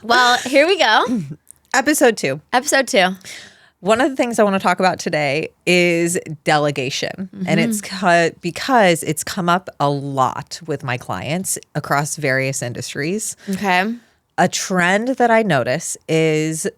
Well, here we go. Episode 2. Episode 2. One of the things I want to talk about today is delegation. And it's because it's come up a lot with my clients across various industries. Okay. A trend that I notice is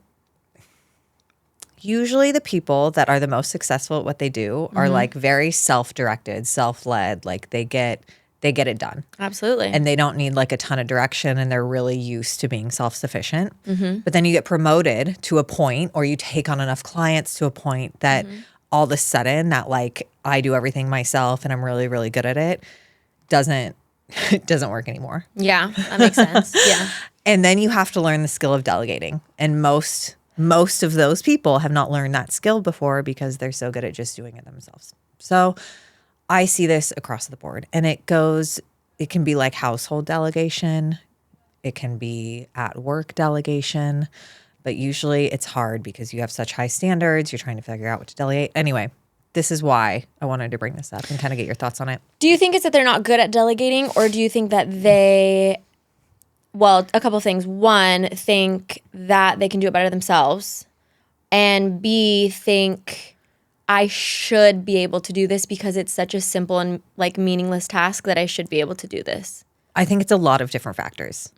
usually the people that are the most successful at what they do are like very self-directed, self-led, like they get it done. Absolutely. And they don't need like a ton of direction and they're really used to being self-sufficient. But then you get promoted to a point or you take on enough clients to a point that all of a sudden that like I do everything myself and I'm really, really good at it doesn't work anymore. Yeah, that makes sense. Yeah. And then you have to learn the skill of delegating. And most of those people have not learned that skill before because they're so good at just doing it themselves. So I see this across the board, and it can be like household delegation. It can be at work delegation, but usually it's hard because you have such high standards. You're trying to figure out what to delegate. Anyway, this is why I wanted to bring this up and kind of get your thoughts on it. Do you think it's that they're not good at delegating, or do you think that well, a couple of things. One, think that they can do it better themselves, and B, think I should be able to do this because it's such a simple and like meaningless task that I should be able to do this? I think it's a lot of different factors.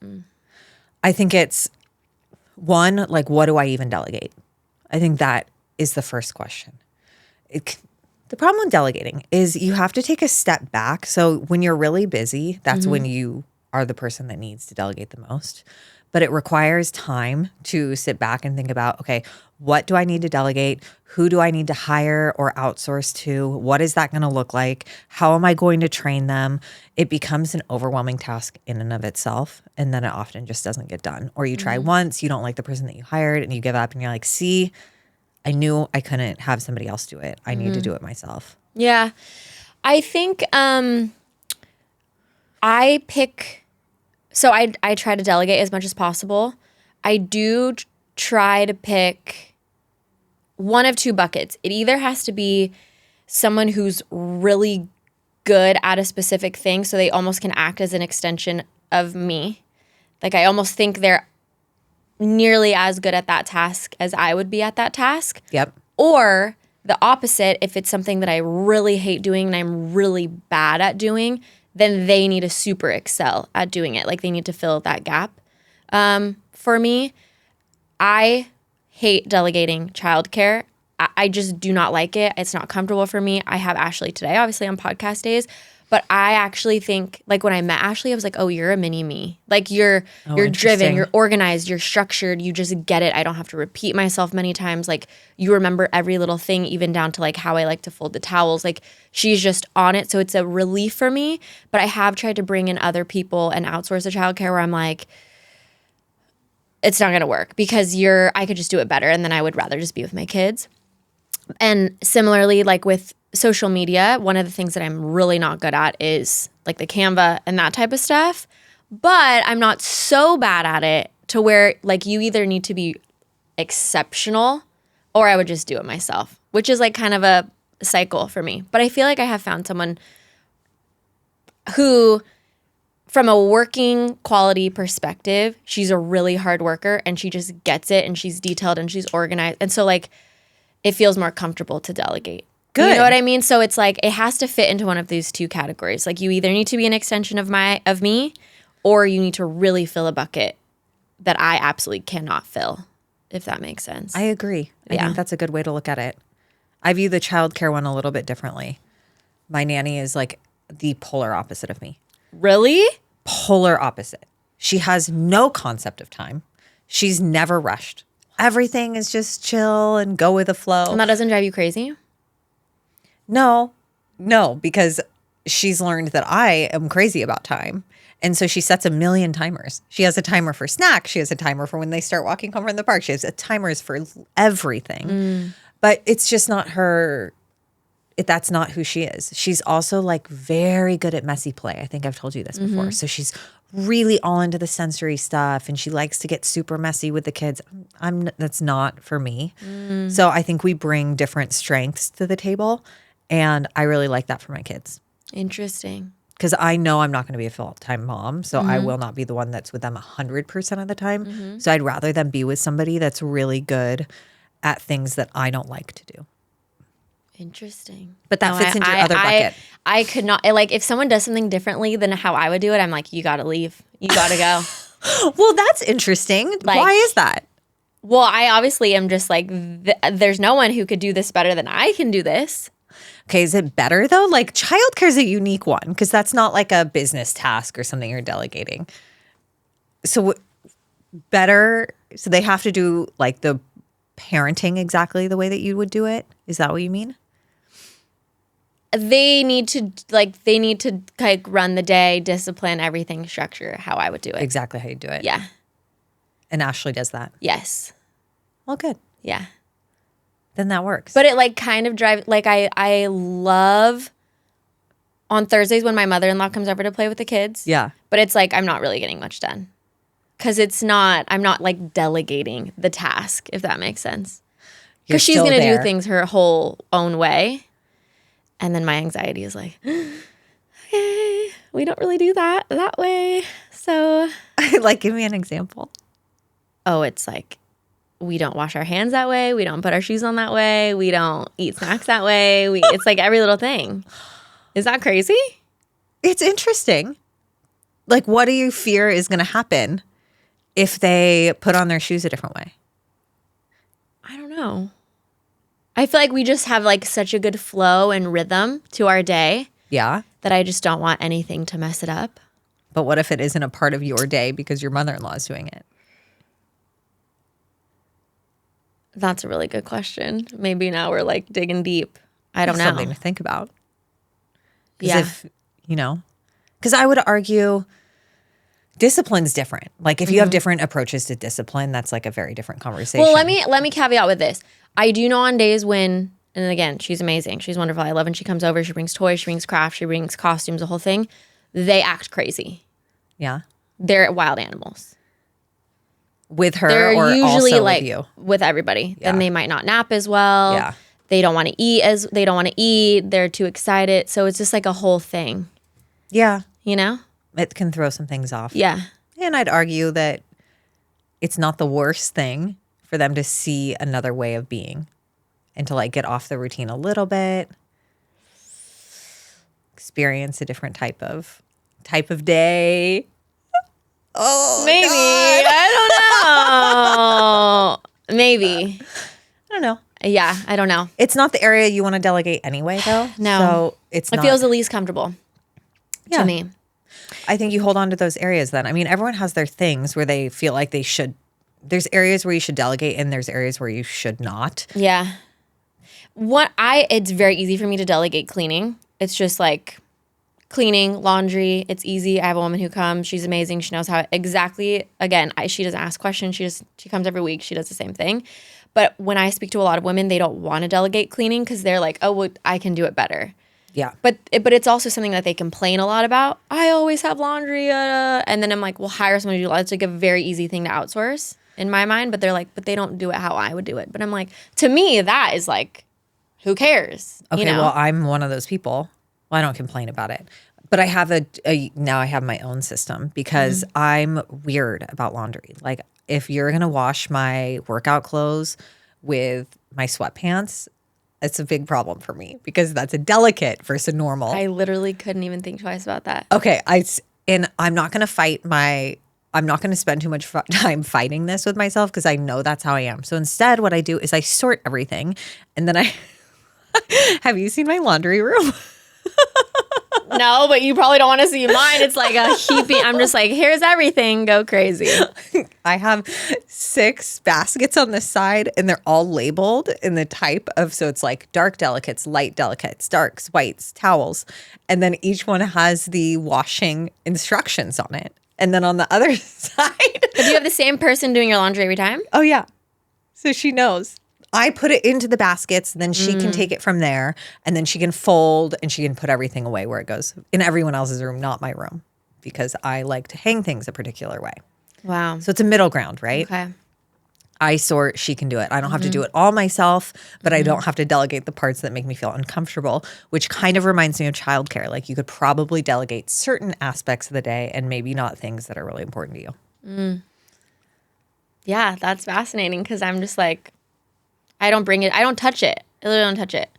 I think it's one, like, what do I even delegate? I think that is the first question. The problem with delegating is you have to take a step back. So when you're really busy, that's when you are the person that needs to delegate the most. But it requires time to sit back and think about, okay, what do I need to delegate? Who do I need to hire or outsource to? What is that going to look like? How am I going to train them? It becomes an overwhelming task in and of itself. And then it often just doesn't get done. Or you try once, you don't like the person that you hired and you give up and you're like, see, I knew I couldn't have somebody else do it. I need to do it myself. Yeah. I think I try to delegate as much as possible. I do try to pick one of two buckets. It either has to be someone who's really good at a specific thing, so they almost can act as an extension of me. Like I almost think they're nearly as good at that task as I would be at that task. Yep. Or the opposite, if it's something that I really hate doing and I'm really bad at doing, then they need to super excel at doing it. Like they need to fill that gap. For me, I hate delegating childcare. I just do not like it. It's not comfortable for me. I have Ashley today, obviously on podcast days, but I actually think like when I met Ashley, I was like, oh, you're a mini me. Like you're driven, you're organized, you're structured, you just get it. I don't have to repeat myself many times. Like you remember every little thing, even down to like how I like to fold the towels. Like she's just on it. So it's a relief for me. But I have tried to bring in other people and outsource the childcare where I'm like, it's not going to work because I could just do it better. And then I would rather just be with my kids. And similarly, like with social media, one of the things that I'm really not good at is like the Canva and that type of stuff. But I'm not so bad at it to where like you either need to be exceptional or I would just do it myself, which is like kind of a cycle for me. But I feel like I have found someone who, from a working quality perspective, she's a really hard worker and she just gets it and she's detailed and she's organized. And so like it feels more comfortable to delegate. Good. You know what I mean? So it's like it has to fit into one of these two categories. Like you either need to be an extension of me or you need to really fill a bucket that I absolutely cannot fill, if that makes sense. I agree. I think that's a good way to look at it. I view the childcare one a little bit differently. My nanny is like the polar opposite of me. Really? Polar opposite. She has no concept of time. She's never rushed. Everything is just chill and go with the flow. And that doesn't drive you crazy? No, because she's learned that I am crazy about time. And so she sets a million timers. She has a timer for snacks. She has a timer for when they start walking home from the park. She has timers for everything. But it's just not her. That's not who she is. She's also like very good at messy play. I think I've told you this before. So she's really all into the sensory stuff and she likes to get super messy with the kids. That's not for me. So I think we bring different strengths to the table and I really like that for my kids. Interesting. because I know I'm not going to be a full-time mom, so I will not be the one that's with them 100% of the time. So I'd rather them be with somebody that's really good at things that I don't like to do. Interesting. But that fits into your other bucket. I could not, like, if someone does something differently than how I would do it, I'm like, you got to leave. You got to go. Well, that's interesting. Like, why is that? Well, I obviously am just like, there's no one who could do this better than I can do this. Okay, is it better though? Like childcare is a unique one because that's not like a business task or something you're delegating. So better, so they have to do like the parenting exactly the way that you would do it? Is that what you mean? They need to like run the day, discipline, everything, structure how I would do it. Exactly how you do it. Yeah. And Ashley does that. Yes. Well, good. Yeah. Then that works. But it like kind of drives, like I love on Thursdays when my mother-in-law comes over to play with the kids. Yeah. But it's like I'm not really getting much done. Because I'm not like delegating the task, if that makes sense. Because she's going to do things her whole own way. And then my anxiety is like, okay, we don't really do that way. So. Like, give me an example. Oh, it's like, we don't wash our hands that way. We don't put our shoes on that way. We don't eat snacks that way. It's like every little thing. Is that crazy? It's interesting. Like, what do you fear is going to happen if they put on their shoes a different way? I don't know. I feel like we just have like such a good flow and rhythm to our day. Yeah. That I just don't want anything to mess it up. But what if it isn't a part of your day because your mother-in-law is doing it? That's a really good question. Maybe now we're like digging deep. I don't know. Something to think about. Yeah. If, because I would argue discipline's different. Like if you have different approaches to discipline, that's like a very different conversation. Well, let me caveat with this. I do know on days when, and again, she's amazing. She's wonderful. I love when she comes over. She brings toys, she brings crafts, she brings costumes, the whole thing. They act crazy. Yeah. They're wild animals. With her They're or usually also like with you? with everybody. Yeah. And they might not nap as well. Yeah. They don't want to eat. They're too excited. So it's just like a whole thing. Yeah. It can throw some things off. Yeah. And I'd argue that it's not the worst thing for them to see another way of being and to like get off the routine a little bit, experience a different type of day. Oh, maybe. God. I don't know. Maybe. I don't know. Yeah, I don't know. It's not the area you want to delegate anyway, though. No. So it feels the least comfortable to me. I think you hold on to those areas then. I mean, everyone has their things where they feel like they should. There's areas where you should delegate and there's areas where you should not. Yeah. It's very easy for me to delegate cleaning. It's just like cleaning, laundry. It's easy. I have a woman who comes. She's amazing. She knows how exactly. Again, she doesn't ask questions. She comes every week. She does the same thing. But when I speak to a lot of women, they don't want to delegate cleaning because they're like, oh, well, I can do it better. Yeah. But it's also something that they complain a lot about. I always have laundry. And then I'm like, well, hire someone to do it. It's like a very easy thing to outsource in my mind. But they're like, but they don't do it how I would do it. But I'm like, to me, that is like, who cares? Okay, well, I'm one of those people. Well, I don't complain about it. But I have now I have my own system because I'm weird about laundry. Like if you're going to wash my workout clothes with my sweatpants, it's a big problem for me because that's a delicate versus a normal. I literally couldn't even think twice about that. Okay, I'm not going to I'm not going to spend too much time fighting this with myself because I know that's how I am. So instead what I do is I sort everything and then have you seen my laundry room? No, but you probably don't want to see mine. It's like a heaping. I'm just like, here's everything. Go crazy. I have 6 baskets on the side and they're all labeled in the type of, so it's like dark delicates, light delicates, darks, whites, towels. And then each one has the washing instructions on it. And then on the other side. But do you have the same person doing your laundry every time? Oh, yeah. So she knows. I put it into the baskets, then she can take it from there, and then she can fold and she can put everything away where it goes in everyone else's room, not my room, because I like to hang things a particular way. Wow. So it's a middle ground, right? Okay. I sort, she can do it. I don't have to do it all myself, but I don't have to delegate the parts that make me feel uncomfortable, which kind of reminds me of childcare. Like you could probably delegate certain aspects of the day and maybe not things that are really important to you. Yeah, that's fascinating because I'm just like, I don't touch it. I literally don't touch it.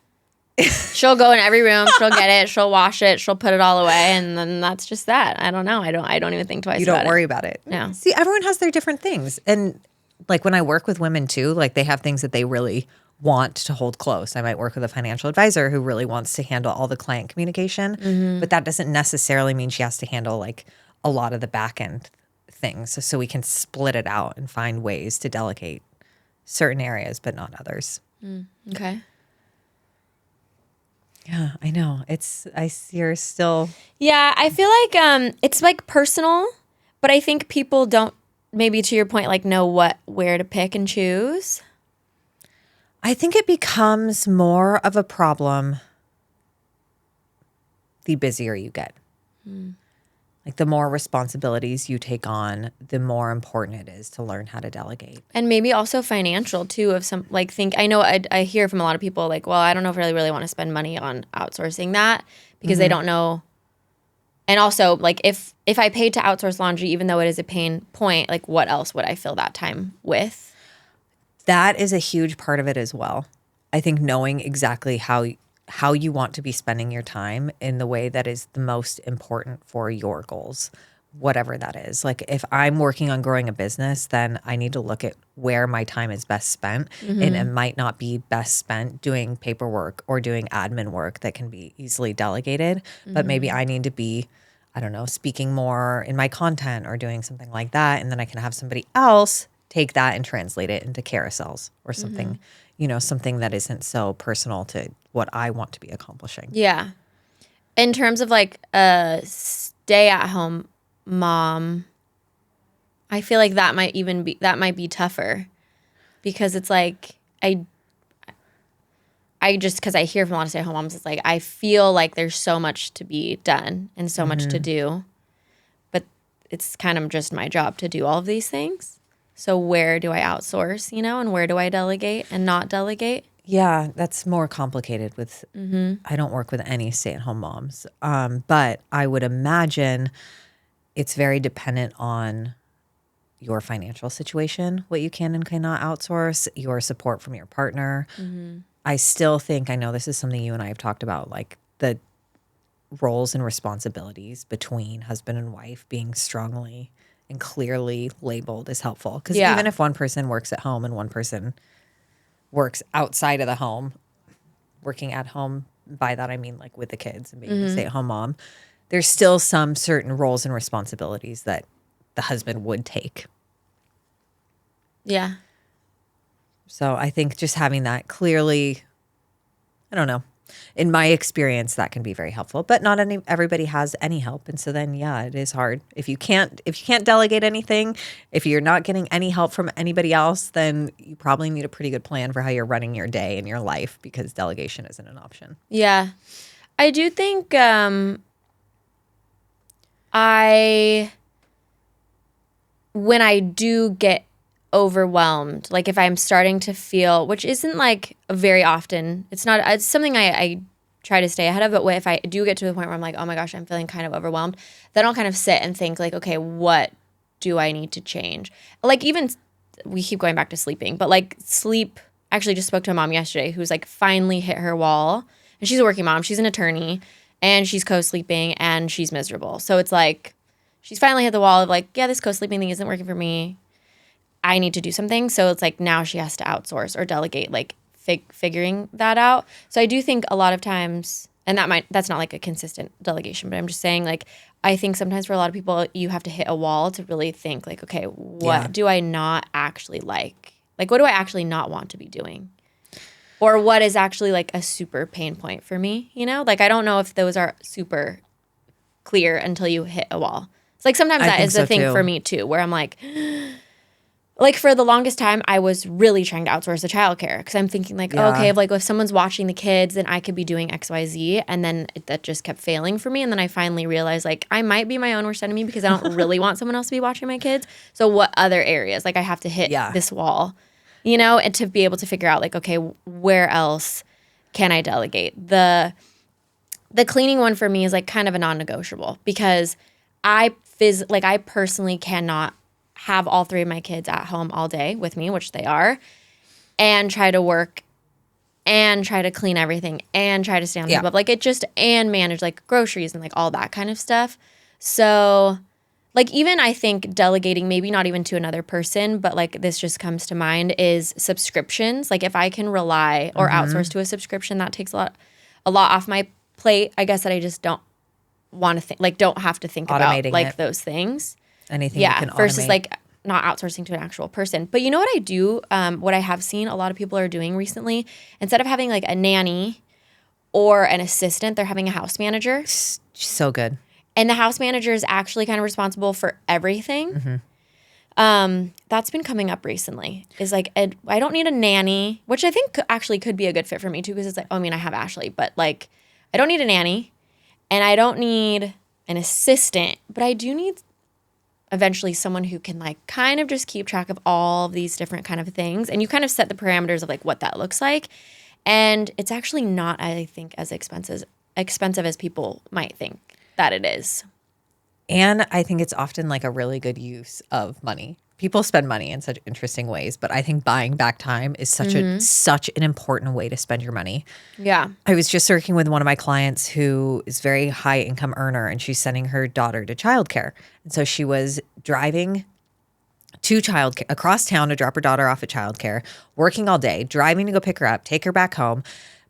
She'll go in every room, she'll get it, she'll wash it, she'll put it all away, and then that's just that. I don't know. I don't even think twice about it. You don't worry about it. No. See, everyone has their different things. And like when I work with women too, like they have things that they really want to hold close. I might work with a financial advisor who really wants to handle all the client communication, but that doesn't necessarily mean she has to handle like a lot of the back end things. So we can split it out and find ways to delegate certain areas, but not others. Okay. Yeah, I know. You're still. Yeah, I feel like it's like personal, but I think people don't, maybe to your point, like know where to pick and choose. I think it becomes more of a problem the busier you get. Like the more responsibilities you take on, the more important it is to learn how to delegate. And maybe also financial too, of some, like I know I hear from a lot of people like, well, I don't know if I really want to spend money on outsourcing that because they don't know. And also like if I paid to outsource laundry, even though it is a pain point, like what else would I fill that time with? That is a huge part of it as well. I think knowing exactly how you want to be spending your time in the way that is the most important for your goals, whatever that is. Like if I'm working on growing a business, then I need to look at where my time is best spent. And it might not be best spent doing paperwork or doing admin work that can be easily delegated, but maybe I need to be, I don't know, speaking more in my content or doing something like that. And then I can have somebody else take that and translate it into carousels or something, something that isn't so personal to what I want to be accomplishing. Yeah. In terms of like a stay-at-home mom, I feel like that might be tougher because it's like I just, because I hear from a lot of stay-at-home moms, it's like I feel like there's so much to be done and so much to do, but it's kind of just my job to do all of these things. So where do I outsource, and where do I delegate and not delegate? Yeah, that's more complicated with, I don't work with any stay-at-home moms, but I would imagine it's very dependent on your financial situation, what you can and cannot outsource, your support from your partner. I still think, I know this is something you and I have talked about, like the roles and responsibilities between husband and wife being strongly and clearly labeled is helpful. Because even if one person works at home and one person works outside of the home, working at home, by that I mean like with the kids and being a stay-at-home mom, there's still some certain roles and responsibilities that the husband would take. Yeah. So I think just having that clearly, I don't know. In my experience, that can be very helpful, but not everybody has any help. And so then, yeah, it is hard. If you can't delegate anything, if you're not getting any help from anybody else, then you probably need a pretty good plan for how you're running your day and your life, because delegation isn't an option. Yeah. I do think when I do get overwhelmed, like if I'm starting to feel, which isn't like very often, it's something I try to stay ahead of, but if I do get to the point where I'm like, oh my gosh, I'm feeling kind of overwhelmed, then I'll kind of sit and think like, okay, what do I need to change? Like even, we keep going back to sleeping, but like sleep, actually just spoke to a mom yesterday who's like finally hit her wall, and she's a working mom, she's an attorney, and she's co-sleeping and she's miserable. So it's like, she's finally hit the wall of like, yeah, this co-sleeping thing isn't working for me. I need to do something. So it's like now she has to outsource or delegate, like figuring that out. So I do think a lot of times, and that's not like a consistent delegation, but I'm just saying like, I think sometimes for a lot of people, you have to hit a wall to really think like, okay, what do I not actually like? Like, what do I actually not want to be doing? Or what is actually like a super pain point for me, Like, I don't know if those are super clear until you hit a wall. It's like sometimes that is the thing for me too, where I'm like for the longest time, I was really trying to outsource the childcare because I'm thinking like, okay, if someone's watching the kids, then I could be doing X, Y, Z. And then that just kept failing for me. And then I finally realized like I might be my own worst enemy because I don't really want someone else to be watching my kids. So what other areas? Like I have to hit this wall. you know, and to be able to figure out like, okay, where else can I delegate? The cleaning one for me is like kind of a non-negotiable because I personally cannot have all three of my kids at home all day with me, which they are, and try to work and try to clean everything and try to stay on top of like it just and manage like groceries and like all that kind of stuff. So like even I think delegating, maybe not even to another person, but like this just comes to mind is subscriptions. Like if I can rely or outsource to a subscription, that takes a lot off my plate. I guess that I just don't want to think, like don't have to think about like those things. Anything you can automate. Versus like not outsourcing to an actual person. But you know what I do, what I have seen a lot of people are doing recently, instead of having like a nanny or an assistant, they're having a house manager. So good. And the house manager is actually kind of responsible for everything. That's been coming up recently is like, I don't need a nanny, which I think actually could be a good fit for me too, because it's like, I mean, I have Ashley, but like, I don't need a nanny and I don't need an assistant, but I do need eventually someone who can like kind of just keep track of all of these different kind of things. And you kind of set the parameters of like what that looks like. And it's actually not, I think, as expensive as people might think that it is. And I think it's often like a really good use of money. People spend money in such interesting ways, but I think buying back time is such an important way to spend your money. Yeah. I was just working with one of my clients who is very high income earner, and she's sending her daughter to childcare. And so she was driving to childcare across town to drop her daughter off at childcare, working all day, driving to go pick her up, take her back home,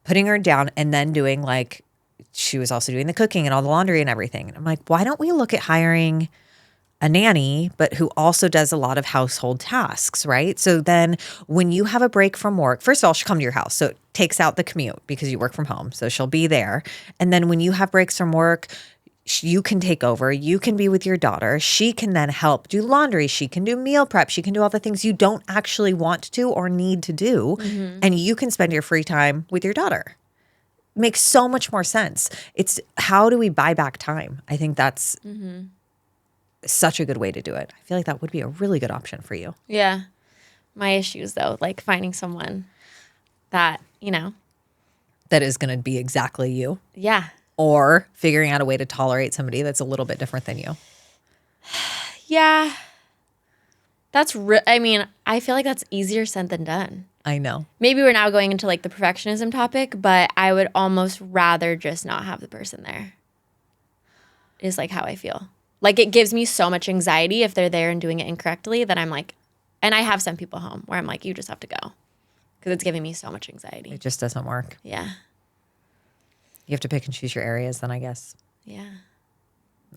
putting her down, and then doing like, she was also doing the cooking and all the laundry and everything. And I'm like, why don't we look at hiring a nanny, but who also does a lot of household tasks, right? So then when you have a break from work, first of all, she'll come to your house. So it takes out the commute because you work from home. So she'll be there. And then when you have breaks from work, you can take over. You can be with your daughter. She can then help do laundry. She can do meal prep. She can do all the things you don't actually want to or need to do. And you can spend your free time with your daughter. Makes so much more sense. It's how do we buy back time? I think that's such a good way to do it. I feel like that would be a really good option for you. Yeah. My issues though, like finding someone that, you know. That is going to be exactly you. Yeah. Or figuring out a way to tolerate somebody that's a little bit different than you. Yeah. I mean, I feel like that's easier said than done. I know. Maybe we're now going into like the perfectionism topic, but I would almost rather just not have the person there. Is like how I feel. Like it gives me so much anxiety if they're there and doing it incorrectly that I'm like, and I have sent people home where I'm like, you just have to go. Because it's giving me so much anxiety. It just doesn't work. Yeah. You have to pick and choose your areas then, I guess. Yeah.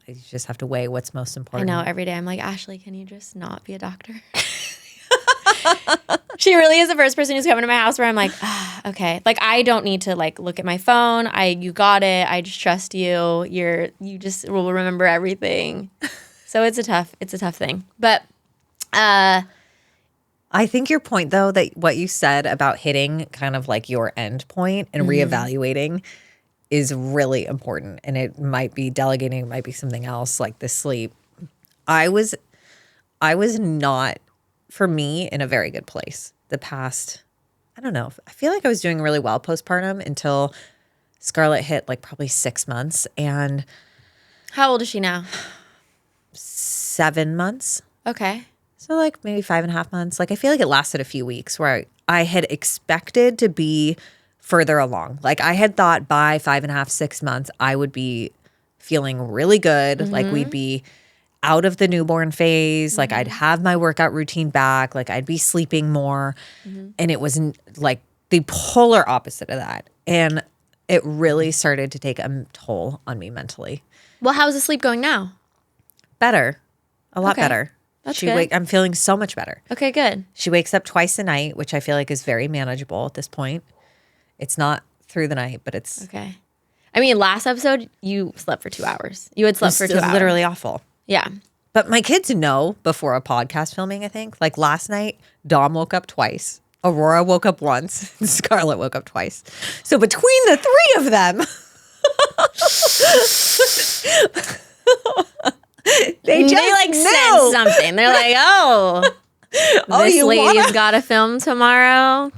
You just have to weigh what's most important. I know. Every day I'm like, Ashley, can you just not be a doctor? She really is the first person who's coming to my house where I'm like, okay. Like I don't need to like look at my phone. You got it. I just trust you. You just will remember everything. So it's a tough thing. But I think your point though, that what you said about hitting kind of like your end point and reevaluating is really important. And it might be delegating, it might be something else like the sleep. I was not, for me, in a very good place the past, I don't know. I feel like I was doing really well postpartum until Scarlett hit like probably 6 months. And how old is she now? 7 months. Okay. So like maybe 5.5 months. Like I feel like it lasted a few weeks where I had expected to be further along. Like I had thought by 5.5, 6 months, I would be feeling really good. Like we'd be out of the newborn phase. Like I'd have my workout routine back. Like I'd be sleeping more. And it was like the polar opposite of that. And it really started to take a toll on me mentally. Well, how's the sleep going now? Better. A lot better. That's good. I'm feeling so much better. Okay, good. She wakes up twice a night, which I feel like is very manageable at this point. It's not through the night, but it's... Okay. I mean, last episode, you slept for 2 hours. You had slept for 2 hours. Literally awful. Yeah. But my kids know before a podcast filming, I think. Like last night, Dom woke up twice. Aurora woke up once. And Scarlett woke up twice. So between the three of them... they like sense something. They're like, oh, This lady's got to film tomorrow.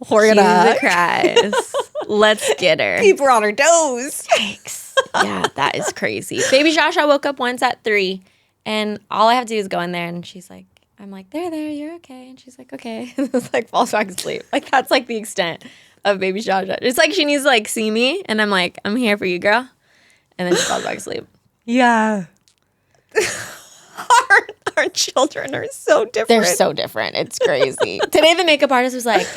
We're gonna Jesus Christ. Let's get her. keep her on her toes. Yikes. Yeah, that is crazy. Baby Joshua woke up once at 3, and all I have to do is go in there, and she's like, I'm like, there, you're okay. And she's like, okay. And it's like, falls back asleep. Like, that's like the extent of Baby Joshua. It's like she needs to like see me, and I'm like, I'm here for you, girl. And then she falls back asleep. Yeah. Our children are so different. They're so different. It's crazy. Today, the makeup artist was like,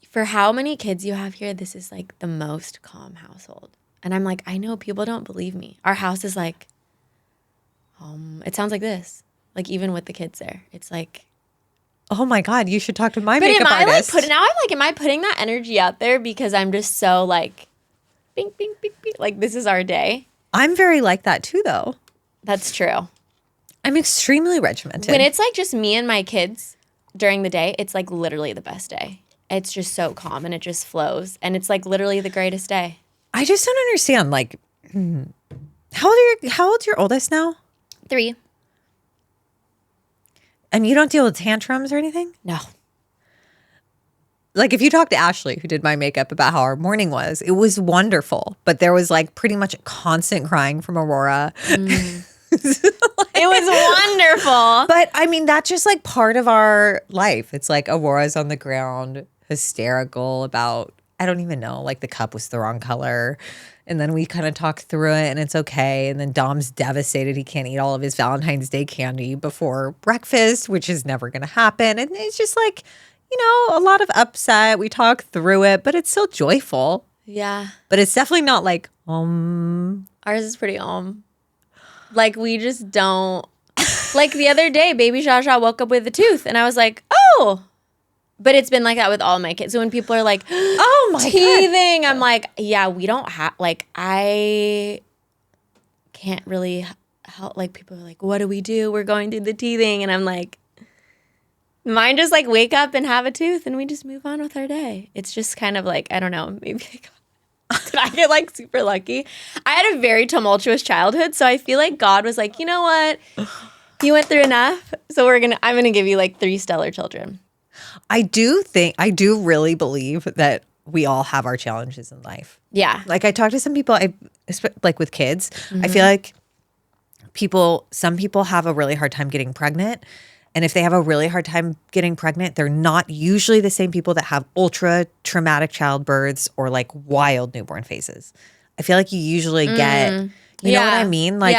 for how many kids you have here, this is like the most calm household. And I'm like, I know people don't believe me. Our house is like, it sounds like this. Like even with the kids there, it's like. Oh my God, you should talk to my but makeup artist. Am I putting that energy out there because I'm just so like, bing, bing, bing, bing. Like this is our day. I'm very like that too, though. That's true. I'm extremely regimented. When it's like just me and my kids during the day, it's like literally the best day. It's just so calm and it just flows. And it's like literally the greatest day. I just don't understand. Like, how old's your oldest now? 3. And you don't deal with tantrums or anything? No. Like if you talk to Ashley, who did my makeup, about how our morning was, it was wonderful. But there was like pretty much constant crying from Aurora. It was wonderful. But I mean, that's just like part of our life. It's like Aurora's on the ground, hysterical about, I don't even know, like the cup was the wrong color. And then we kind of talk through it and it's okay. And then Dom's devastated. He can't eat all of his Valentine's Day candy before breakfast, which is never going to happen. And it's just like, you know, a lot of upset. We talk through it, but it's still joyful. Yeah. But it's definitely not like, Ours is pretty Like we just don't. Like the other day, Baby Shasha woke up with a tooth, and I was like, oh. But it's been like that with all my kids. So when people are like, oh my teething, God. I'm like, yeah, we don't have, like, I can't really help. Like people are like, what do we do? We're going through the teething. And I'm like, mine just like wake up and have a tooth and we just move on with our day. It's just kind of like, I don't know, maybe did I get like super lucky? I had a very tumultuous childhood, so I feel like God was like, you know what? You went through enough, so I'm gonna give you like 3 stellar children. I do really believe that we all have our challenges in life. Yeah. Like I talk to some people, like with kids, I feel like some people have a really hard time getting pregnant. And if they have a really hard time getting pregnant, they're not usually the same people that have ultra traumatic childbirths or like wild newborn phases. I feel like you usually get, you know what I mean? Like,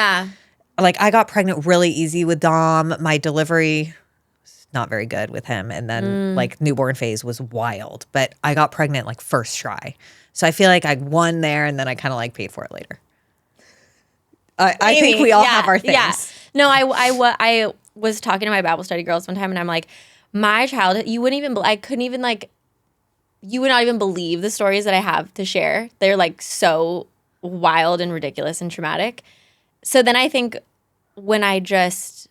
like I got pregnant really easy with Dom. My delivery was not very good with him. And then like newborn phase was wild. But I got pregnant like first try. So I feel like I won there and then I kind of like paid for it later. I think we all have our things. Yeah. No, I was talking to my Bible study girls one time and I'm like, my childhood, you would not even believe the stories that I have to share. They're like so wild and ridiculous and traumatic. So then I think when I just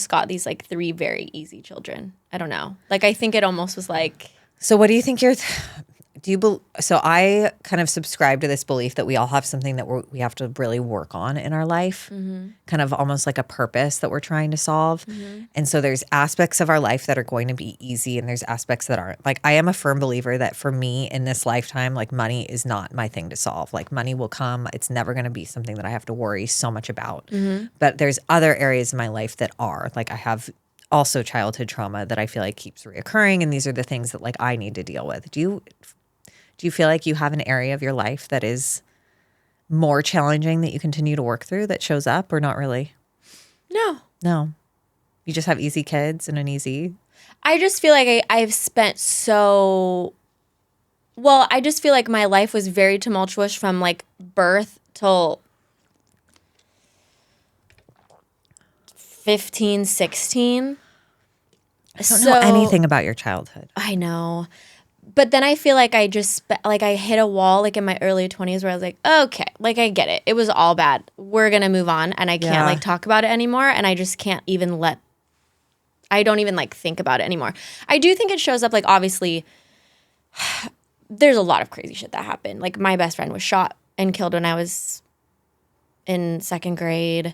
got these like 3 very easy children. I don't know. Like I think it almost was like. So what do you think so I kind of subscribe to this belief that we all have something that we have to really work on in our life, kind of almost like a purpose that we're trying to solve. And so there's aspects of our life that are going to be easy and there's aspects that aren't. Like I am a firm believer that for me in this lifetime, like money is not my thing to solve. Like money will come. It's never going to be something that I have to worry so much about. But there's other areas in my life that are. Like I have also childhood trauma that I feel like keeps reoccurring. And these are the things that like I need to deal with. Do you feel like you have an area of your life that is more challenging that you continue to work through that shows up or not really? No. You just have easy kids and an easy. I just feel like I've spent I just feel like my life was very tumultuous from like birth till 15, 16. I don't know anything about your childhood. I know. But then I feel like I hit a wall like in my early 20s where I was like, okay, like I get it. It was all bad. We're going to move on and I can't like talk about it anymore and I just can't even I don't even like think about it anymore. I do think it shows up like obviously there's a lot of crazy shit that happened. Like my best friend was shot and killed when I was in 2nd grade.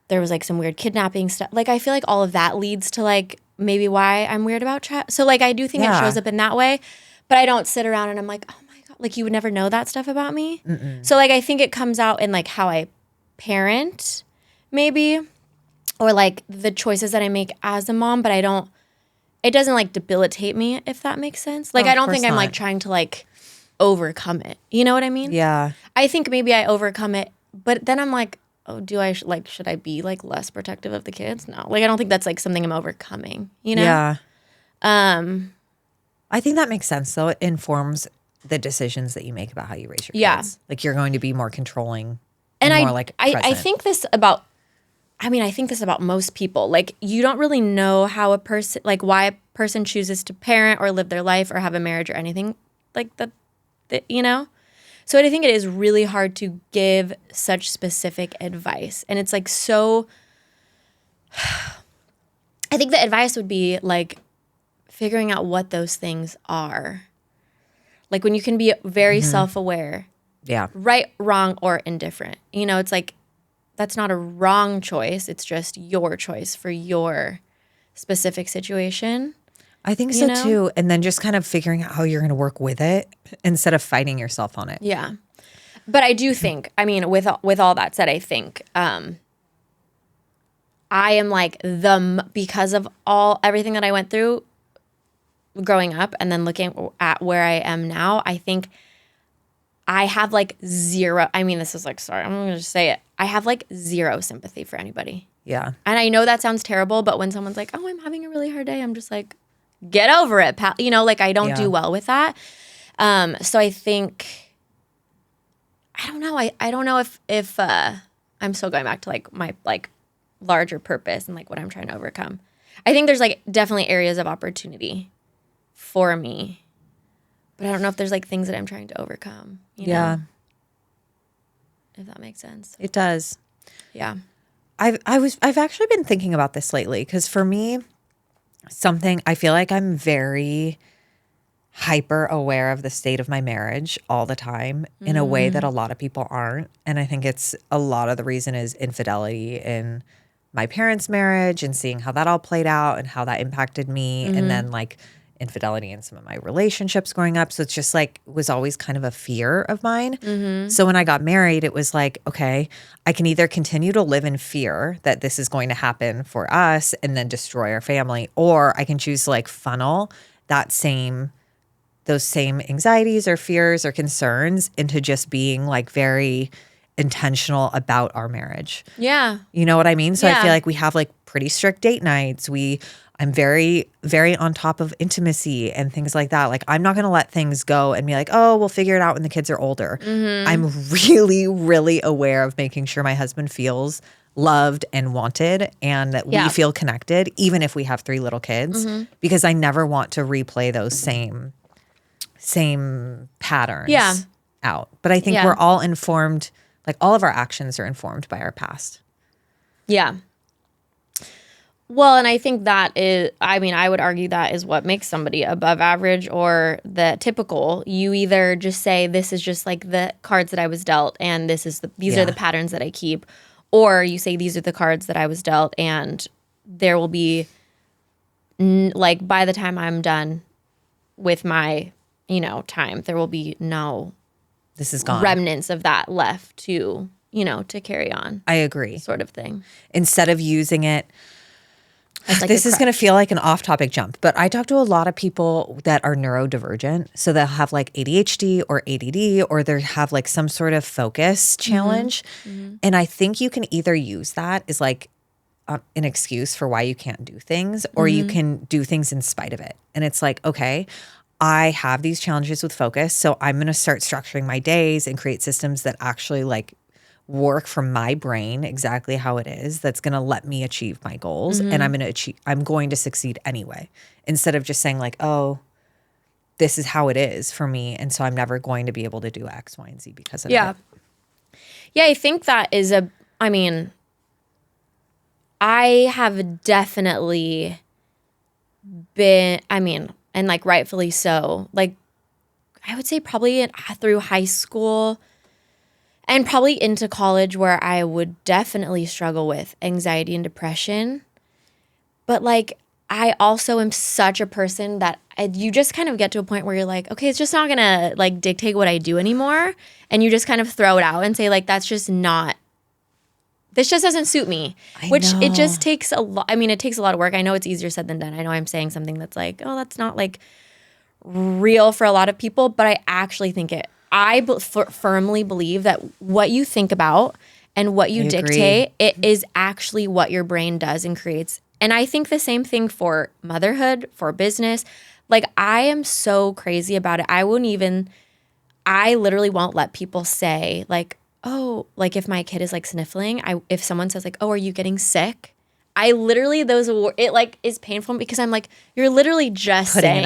There was like some weird kidnapping stuff. Like I feel like all of that leads to like maybe why I'm weird about chat. So like I do think it Yeah. shows up in that way, but I don't sit around and I'm like, oh my God, like you would never know that stuff about me. So like I think it comes out in like how I parent maybe, or like the choices that I make as a mom, but it doesn't like debilitate me, if that makes sense. Like No, I of don't course think I'm like not. trying to like overcome it. You know what I mean? Yeah. I think maybe I overcome it, but then I'm like, oh, should I be like less protective of the kids? No, like I don't think that's like something I'm overcoming. You know? Yeah. Um. I think that makes sense, though. It informs the decisions that you make about how you raise your Yeah. kids. Like you're going to be more controlling And more like present. I think this about. I mean, I think this about most people. Like, you don't really know how a person, like, why a person chooses to parent or live their life or have a marriage or anything like that, you know? So I think it is really hard to give such specific advice. And it's like so, I think the advice would be like figuring out what those things are. Like when you can be very self-aware, Yeah. right, wrong, or indifferent. You know, it's like, that's not a wrong choice. It's just your choice for your specific situation. I think You so know? too. And then just kind of figuring out how you're going to work with it instead of fighting yourself on it. Yeah. But I do think, I mean, with all that said, I think I am like because of everything that I went through growing up and then looking at where I am now, I think I have like zero, I mean, this is like, sorry, I'm going to just say it. I have like zero sympathy for anybody. Yeah. And I know that sounds terrible, but when someone's like, oh, I'm having a really hard day, I'm just like, get over it, pal. You know, like I don't do well with that. So I think, I don't know. I don't know if I'm still going back to like my like larger purpose and like what I'm trying to overcome. I think there's like definitely areas of opportunity for me, but I don't know if there's like things that I'm trying to overcome. You know? If that makes sense. It does. Yeah. I've actually been thinking about this lately because for me, I feel like I'm very hyper aware of the state of my marriage all the time in a way that a lot of people aren't. And I think it's a lot of the reason is infidelity in my parents' marriage and seeing how that all played out and how that impacted me. And then like infidelity in some of my relationships growing up. So it's just like was always kind of a fear of mine. So when I got married, it was like, okay, I can either continue to live in fear that this is going to happen for us and then destroy our family, or I can choose to like funnel those same anxieties or fears or concerns into just being like very intentional about our marriage. Yeah. You know what I mean? So I Yeah. feel like we have like pretty strict date nights. I'm very, very on top of intimacy and things like that. Like I'm not going to let things go and be like, oh, we'll figure it out when the kids are older. I'm really, really aware of making sure my husband feels loved and wanted and that we feel connected, even if we have 3 little kids, because I never want to replay those same patterns out. But I think we're all informed, like all of our actions are informed by our past. Yeah. Well, and I think that is, I mean, I would argue that is what makes somebody above average or the typical. You either just say, this is just like the cards that I was dealt and these are the patterns that I keep. Or you say, these are the cards that I was dealt and there will be, like, by the time I'm done with my, time, there will be no This is gone. remnants of that left to, to carry on. I agree. Sort of thing. Instead of using it, It's like this a is going to crutch. feel like an off-topic jump, but I talk to a lot of people that are neurodivergent. So they'll have like ADHD or ADD, or they have like some sort of focus challenge. And I think you can either use that as like an excuse for why you can't do things, or you can do things in spite of it. And it's like, okay, I have these challenges with focus, so I'm going to start structuring my days and create systems that actually like work from my brain exactly how it is, that's going to let me achieve my goals, and I'm going to succeed anyway, instead of just saying like, oh, this is how it is for me, and so I'm never going to be able to do X, Y, and Z because of it. Yeah, I think that is I have definitely been, and like rightfully so, like I would say probably through high school and probably into college, where I would definitely struggle with anxiety and depression. But like I also am such a person that you just kind of get to a point where you're like, okay, it's just not gonna like dictate what I do anymore. And you just kind of throw it out and say like, that's just not, this just doesn't suit me. Which it just takes a lot. I mean, it takes a lot of work. I know it's easier said than done. I know I'm saying something that's like, oh, that's not like real for a lot of people, but I actually think firmly believe that what you think about and what you dictate, it is actually what your brain does and creates. And I think the same thing for motherhood, for business. Like, I am so crazy about it. I literally won't let people say like, oh, like if my kid is like sniffling, if someone says like, oh, are you getting sick? I literally, it like is painful because I'm like, you're literally just putting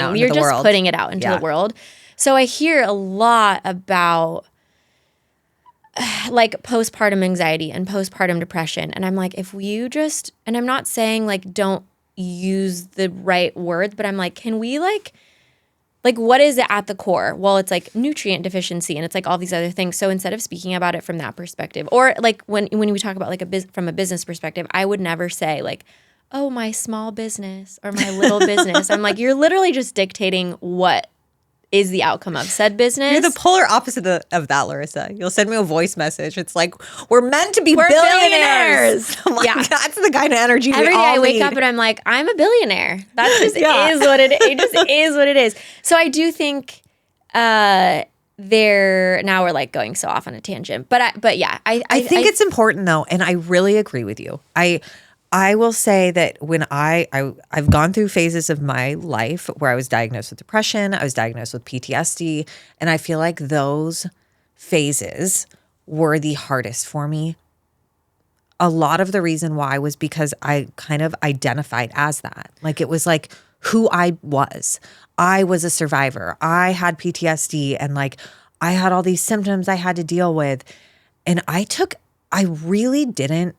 putting it out into the world. So I hear a lot about like postpartum anxiety and postpartum depression. And I'm like, and I'm not saying like don't use the right words, but I'm like, can we like what is it at the core? Well, it's like nutrient deficiency and it's like all these other things. So instead of speaking about it from that perspective, or like when we talk about like from a business perspective, I would never say like, oh, my small business or my little business. I'm like, you're literally just dictating what is the outcome of said business. You're the polar opposite of that, Lorissa. You'll send me a voice message. It's like, we're meant to be billionaires. I'm like, yeah. That's the kind of energy we all need. Every day I wake up and I'm like, I'm a billionaire. That just is what it is. It just is what it is. So I do think now we're like going so off on a tangent. But yeah. I think it's important though, and I really agree with you. I will say that when I've gone through phases of my life where I was diagnosed with depression, I was diagnosed with PTSD, and I feel like those phases were the hardest for me. A lot of the reason why was because I kind of identified as that. Like it was like who I was. I was a survivor. I had PTSD and like I had all these symptoms I had to deal with. And I really didn't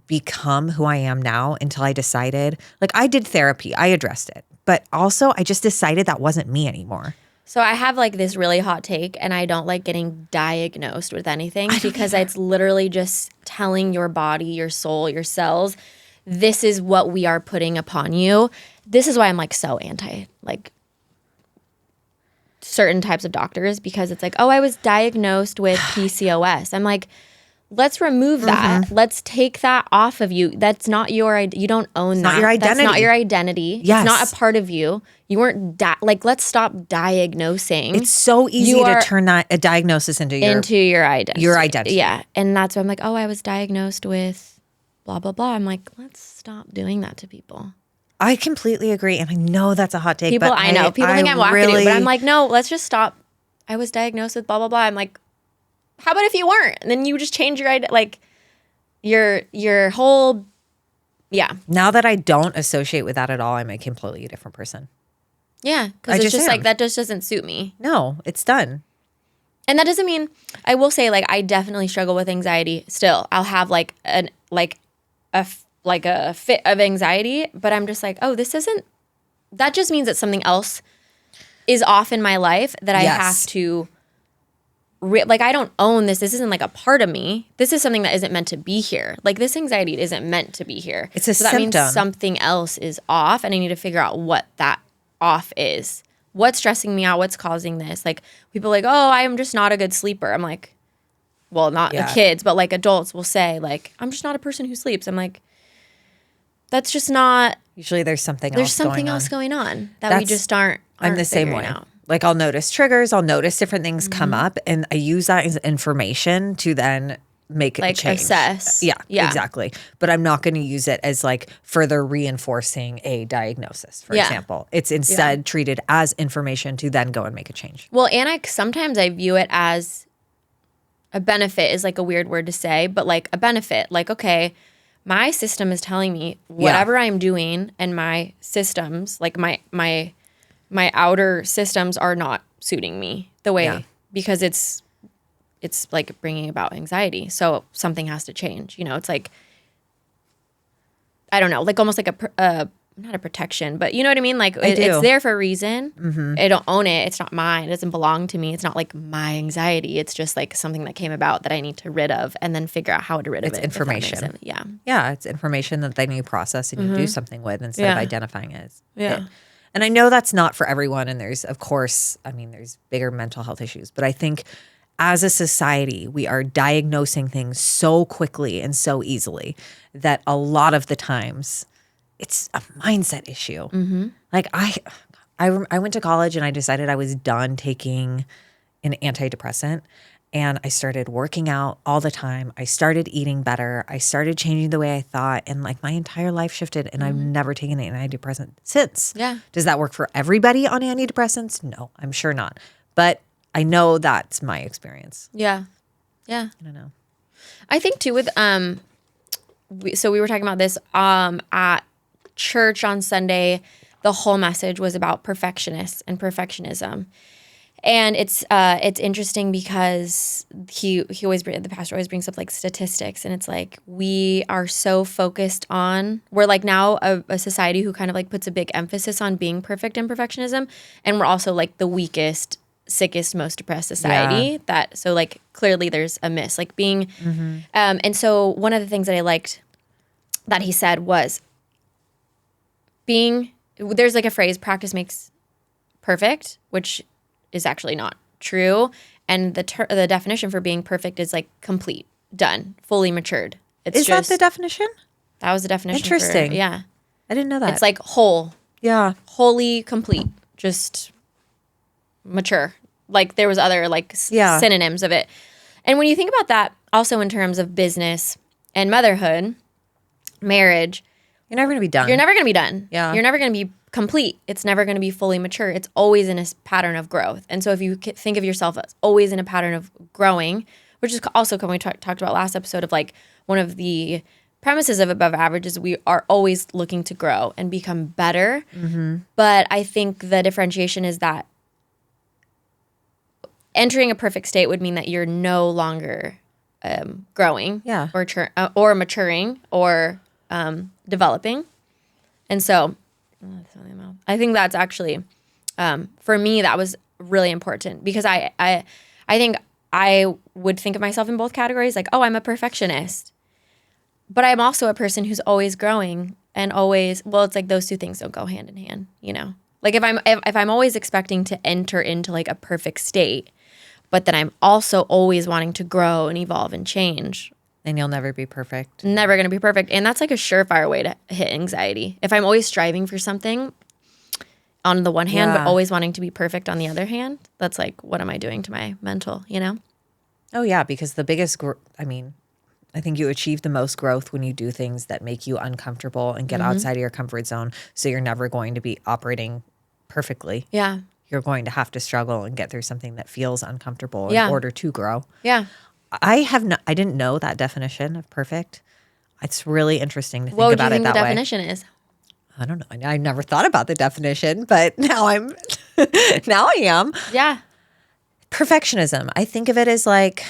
become who I am now until I decided, like I did therapy, I addressed it, but also I just decided that wasn't me anymore. So I have like this really hot take and I don't like getting diagnosed with anything because it's literally just telling your body, your soul, your cells, this is what we are putting upon you. This is why I'm like so anti like certain types of doctors because it's like, oh, I was diagnosed with PCOS. I'm like, let's remove that. Mm-hmm. Let's take that off of you. That's not you don't own that. Not your identity. That's not your identity. Yes. It's not a part of you. You weren't let's stop diagnosing. It's so easy to turn a diagnosis into your identity. Your identity. Yeah. And that's why I'm like, oh, I was diagnosed with blah, blah, blah. I'm like, let's stop doing that to people. I completely agree. And I know that's a hot take. People think I'm walking, but I'm like, no, let's just stop. I was diagnosed with blah, blah, blah. I'm like, how about if you weren't? And then you just change your whole, yeah. Now that I don't associate with that at all, I'm a completely different person. Yeah, because it's just like, that just doesn't suit me. No, it's done. And that doesn't mean, I will say, like, I definitely struggle with anxiety still. I'll have like a fit of anxiety, but I'm just like, oh, that just means that something else is off in my life that I have to, I don't own this. This isn't like a part of me. This is something that isn't meant to be here. Like this anxiety isn't meant to be here. It's a symptom. That means something else is off and I need to figure out what that off is. What's stressing me out? What's causing this? Like people are like, oh, I'm just not a good sleeper. I'm like, well, not the kids, but like adults will say like, I'm just not a person who sleeps. I'm like, that's just not. Usually there's something else going on that we just aren't I'm the same way. Out. Like I'll notice triggers, I'll notice different things come up and I use that as information to then make a change. Assess. Yeah, exactly. But I'm not going to use it as like further reinforcing a diagnosis, for example. It's instead treated as information to then go and make a change. Well, and sometimes I view it as a benefit is like a weird word to say, but like a benefit. Like, okay, my system is telling me whatever I'm doing and my systems, like my outer systems are not suiting me the way because it's like bringing about anxiety. So something has to change. You know, it's like, I don't know, like almost like not a protection, but you know what I mean? Like I do. it's there for a reason. I don't own it. It's not mine. It doesn't belong to me. It's not like my anxiety. It's just like something that came about that I need to rid of and then figure out how to rid of it. It's information. Yeah. Yeah, it's information that then you process and you do something with instead of identifying it. Yeah. And I know that's not for everyone. And there's, of course, I mean, there's bigger mental health issues. But I think as a society, we are diagnosing things so quickly and so easily that a lot of the times it's a mindset issue. Like I went to college and I decided I was done taking an antidepressant. And I started working out all the time. I started eating better. I started changing the way I thought. And like my entire life shifted and I've never taken an antidepressant since. Yeah. Does that work for everybody on antidepressants? No, I'm sure not. But I know that's my experience. Yeah. Yeah. I don't know. I think too with so we were talking about this at church on Sunday. The whole message was about perfectionists and perfectionism. And it's interesting because the pastor always brings up like statistics, and it's like we are so focused on, we're like now a society who kind of like puts a big emphasis on being perfect and perfectionism, and we're also like the weakest, sickest, most depressed society. So like clearly there's a miss, like being, and so one of the things that I liked that he said was there's like a phrase, practice makes perfect, which is actually not true. And the definition for being perfect is like complete, done, fully matured. Is that the definition? That was the definition. Interesting. Yeah. I didn't know that. It's like whole. Yeah. Wholly complete. Just mature. Like there was other like synonyms of it. And when you think about that also in terms of business and motherhood, marriage, you're never going to be done. You're never going to be done. Yeah. You're never going to be complete. It's never going to be fully mature. It's always in a pattern of growth. And so if you think of yourself as always in a pattern of growing, which is also what we talked about last episode of like one of the premises of above average is we are always looking to grow and become better. But I think the differentiation is that entering a perfect state would mean that you're no longer growing or maturing or developing. And so I think that's actually, for me, that was really important because I think I would think of myself in both categories, like, oh, I'm a perfectionist, but I'm also a person who's always growing and always, well, it's like those two things don't go hand in hand, you know? Like if I'm always expecting to enter into like a perfect state, but then I'm also always wanting to grow and evolve and change. And you'll never be perfect. Never going to be perfect. And that's like a surefire way to hit anxiety. If I'm always striving for something on the one hand, but always wanting to be perfect on the other hand, that's like, what am I doing to my mental, you know? Oh, yeah, because the biggest, I think you achieve the most growth when you do things that make you uncomfortable and get outside of your comfort zone. So you're never going to be operating perfectly. Yeah. You're going to have to struggle and get through something that feels uncomfortable in order to grow. Yeah. I didn't know that definition of perfect. It's really interesting to think about it that way. What do you think the definition is? I don't know. I never thought about the definition, but now I am. Yeah. Perfectionism. I think of it as like,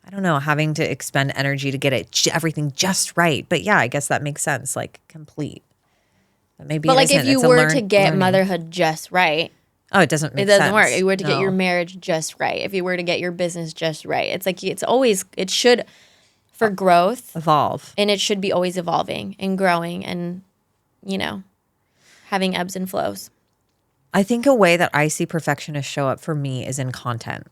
I don't know, having to expend energy to get everything just right. But yeah, I guess that makes sense. Like complete. But maybe. But like if you were to get motherhood just right. Oh, it doesn't make sense. It doesn't work. If you were to get your marriage just right, if you were to get your business just right, it's like it should, for growth, evolve. And it should be always evolving and growing and, you know, having ebbs and flows. I think a way that I see perfectionists show up for me is in content.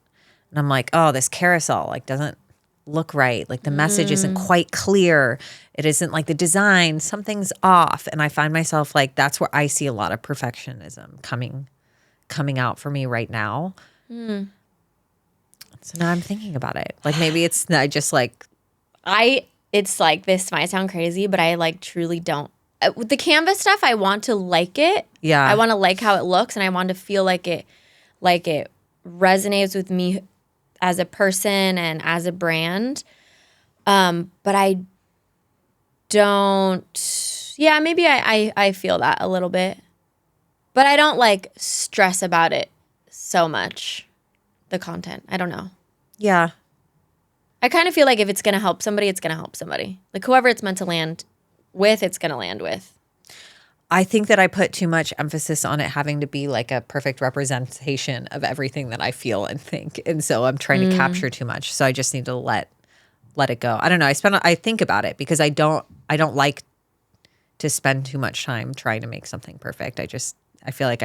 And I'm like, oh, this carousel like doesn't look right. Like the message isn't quite clear. It isn't like the design, something's off. And I find myself like, that's where I see a lot of perfectionism coming out for me right now. So now I'm thinking about it. Like maybe it's not just like it's like, this might sound crazy, but I like truly don't. With the Canvas stuff, I want to like it. Yeah. I want to like how it looks, and I want to feel like it resonates with me as a person and as a brand. But I don't. Yeah, maybe I feel that a little bit. But I don't like stress about it so much, the content. I don't know. Yeah. I kind of feel like if it's going to help somebody, it's going to help somebody. Like whoever it's meant to land with, it's going to land with. I think that I put too much emphasis on it having to be like a perfect representation of everything that I feel and think. And so I'm trying to capture too much. So I just need to let it go. I don't know. I think about it because I don't like to spend too much time trying to make something perfect. I feel like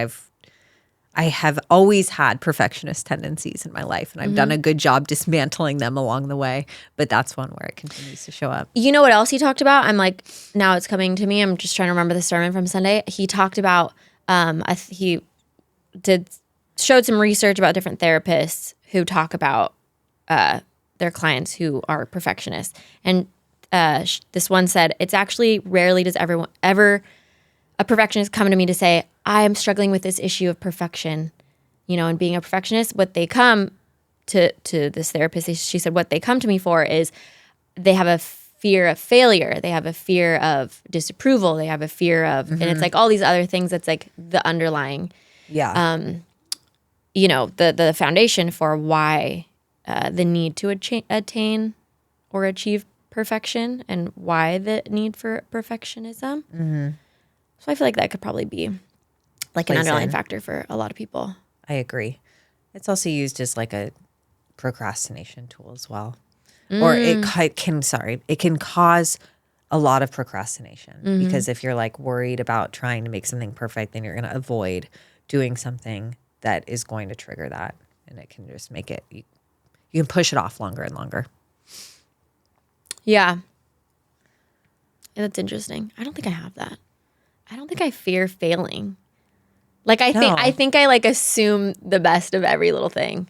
I have always had perfectionist tendencies in my life, and I've done a good job dismantling them along the way, but that's one where it continues to show up. You know what else he talked about? I'm like, now it's coming to me. I'm just trying to remember the sermon from Sunday. He talked about, he showed some research about different therapists who talk about their clients who are perfectionists. And this one said, it's actually rarely does a perfectionist come to me to say, I am struggling with this issue of perfection, and being a perfectionist. What they come to this therapist, she said, what they come to me for is they have a fear of failure. They have a fear of disapproval. They have a fear of, and it's like all these other things that's like the underlying, the foundation for why the need to attain or achieve perfection and why the need for perfectionism. So I feel like that could probably be like an underlying factor for a lot of people. I agree. It's also used as like a procrastination tool as well. Or it can cause a lot of procrastination because if you're like worried about trying to make something perfect, then you're going to avoid doing something that is going to trigger that. And it can just make it, you can push it off longer and longer. Yeah. That's interesting. I don't think I have that. I don't think I fear failing. Like I think I like assume the best of every little thing.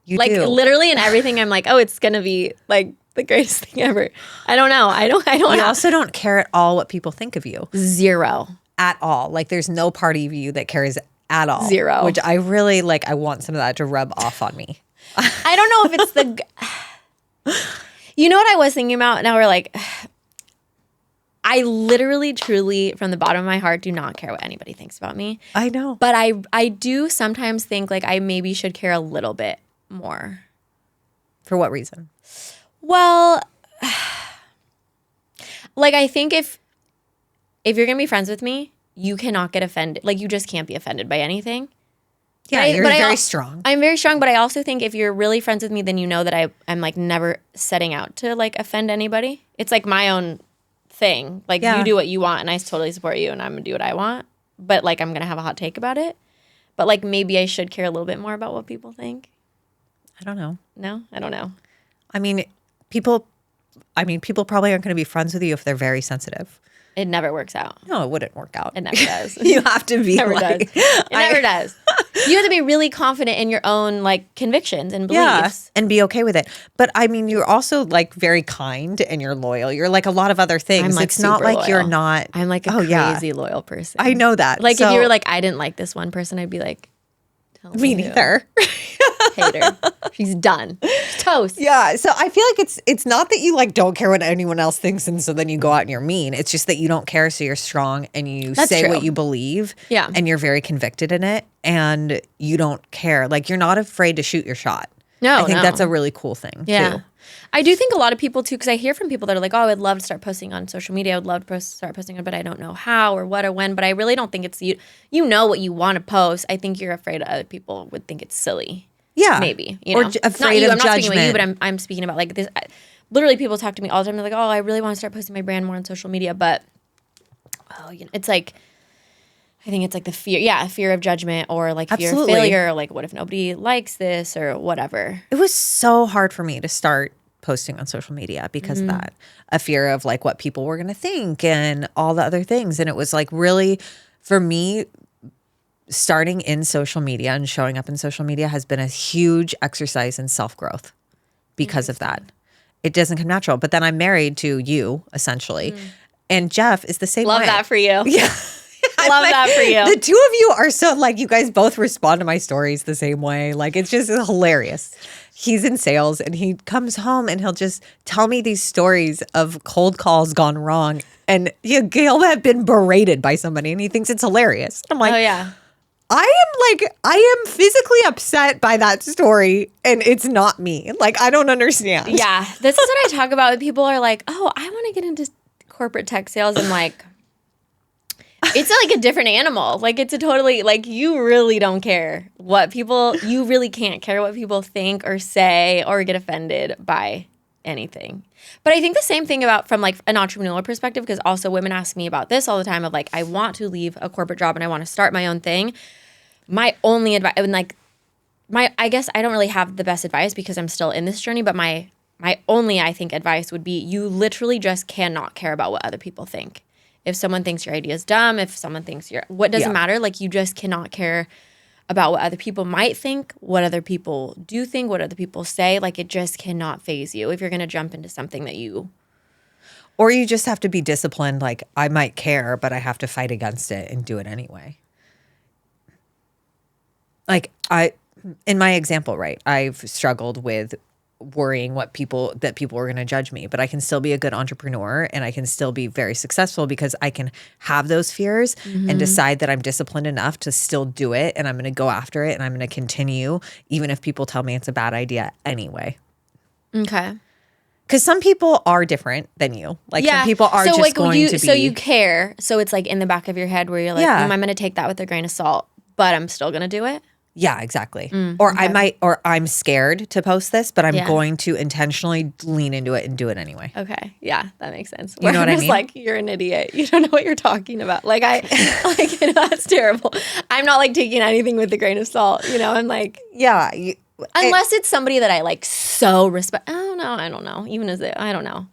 You like do. Literally in everything I'm like, oh, it's gonna be like the greatest thing ever. I don't know. I don't You also don't care at all what people think of you. Zero. At all. Like there's no part of you that cares at all. Zero. Which I really like. I want some of that to rub off on me. I don't know if it's the You know what I was thinking about? Now we're like, I literally, truly, from the bottom of my heart, do not care what anybody thinks about me. I know. But I do sometimes think like I maybe should care a little bit more. For what reason? Well, like I think if you're going to be friends with me, you cannot get offended. Like you just can't be offended by anything. Yeah, you're very strong. I'm very strong, but I also think if you're really friends with me, then you know that I'm like never setting out to like offend anybody. It's like my own thing. Like you do what you want and I totally support you and I'm gonna do what I want. But like I'm gonna have a hot take about it. But like maybe I should care a little bit more about what people think. I don't know. No, I don't know. I mean, people probably aren't going to be friends with you if they're very sensitive. It never works out. No, it wouldn't work out. It never does. You have to be never does. It never does. You have to be really confident in your own like convictions and beliefs. And be okay with it. But I mean, you're also like very kind and you're loyal. You're like a lot of other things. I'm, like, it's not like loyal. you're not. I'm like a crazy loyal person. I know that. Like if you were like, I didn't like this one person, I'd be like, me neither. Hate her. She's done. She's toast. Yeah. So I feel like it's not that you like don't care what anyone else thinks and so then you go out and you're mean. It's just that you don't care, so you're strong and you say what you believe. Yeah. And you're very convicted in it and you don't care. Like you're not afraid to shoot your shot. No, I think that's a really cool thing too. I do think a lot of people too, because I hear from people that are like, oh, I'd love to start posting on social media. I would love to start posting, but I don't know how or what or when. But I really don't think it's you. You know what you want to post. I think you're afraid other people would think it's silly. Yeah. Maybe. Or afraid of I'm not judgment. speaking about you, but I'm speaking about like this. Literally, people talk to me all the time. They're like, oh, I really want to start posting my brand more on social media. But, it's like, I think it's like the fear of judgment or like fear of failure. Or like, what if nobody likes this or whatever. It was so hard for me to start posting on social media because of that. A fear of like what people were going to think and all the other things. And it was like really, for me, starting in social media and showing up in social media has been a huge exercise in self-growth because of that. It doesn't come natural. But then I'm married to you, essentially. And Jeff is the same way. Love that for you. Yeah. Love that for you. The two of you are so like, you guys both respond to my stories the same way. Like, it's just hilarious. He's in sales and he comes home and he'll just tell me these stories of cold calls gone wrong. And he'll have been berated by somebody and he thinks it's hilarious. I'm like, oh, yeah. I am physically upset by that story and it's not me. Like, I don't understand. Yeah. This is what I talk about when people are like, oh, I want to get into corporate tech sales, I'm like, it's like a different animal. Like it's a totally, like you really don't care what people, you really can't care what people think or say or get offended by anything. But I think the same thing about from like an entrepreneurial perspective, because also women ask me about this all the time of like, I want to leave a corporate job and I want to start my own thing. My only advice, and like I guess I don't really have the best advice because I'm still in this journey, but my only, I think, advice would be you literally just cannot care about what other people think. If someone thinks your idea is dumb, if someone thinks what doesn't matter, like you just cannot care about what other people might think, what other people do think, what other people say. Like it just cannot phase you if you're going to jump into something that you. Or you just have to be disciplined. Like I might care, but I have to fight against it and do it anyway. Like in my example, right, I've struggled with worrying that people were going to judge me, but I can still be a good entrepreneur and I can still be very successful because I can have those fears and decide that I'm disciplined enough to still do it and I'm going to go after it and I'm going to continue even if people tell me it's a bad idea anyway. Okay. Because some people are different than you. Like some people are so just like, going to be. So you care. So it's like in the back of your head where you're like, I'm going to take that with a grain of salt, but I'm still going to do it. Yeah, exactly. Or I'm scared to post this, but I'm going to intentionally lean into it and do it anyway. Okay. Yeah, that makes sense. You know what I mean? Like, you're an idiot. You don't know what you're talking about. Like, that's terrible. I'm not like taking anything with a grain of salt. You know, I'm like. Yeah. Unless it's somebody that I like so respect. Oh, no, I don't know. Even as I don't know.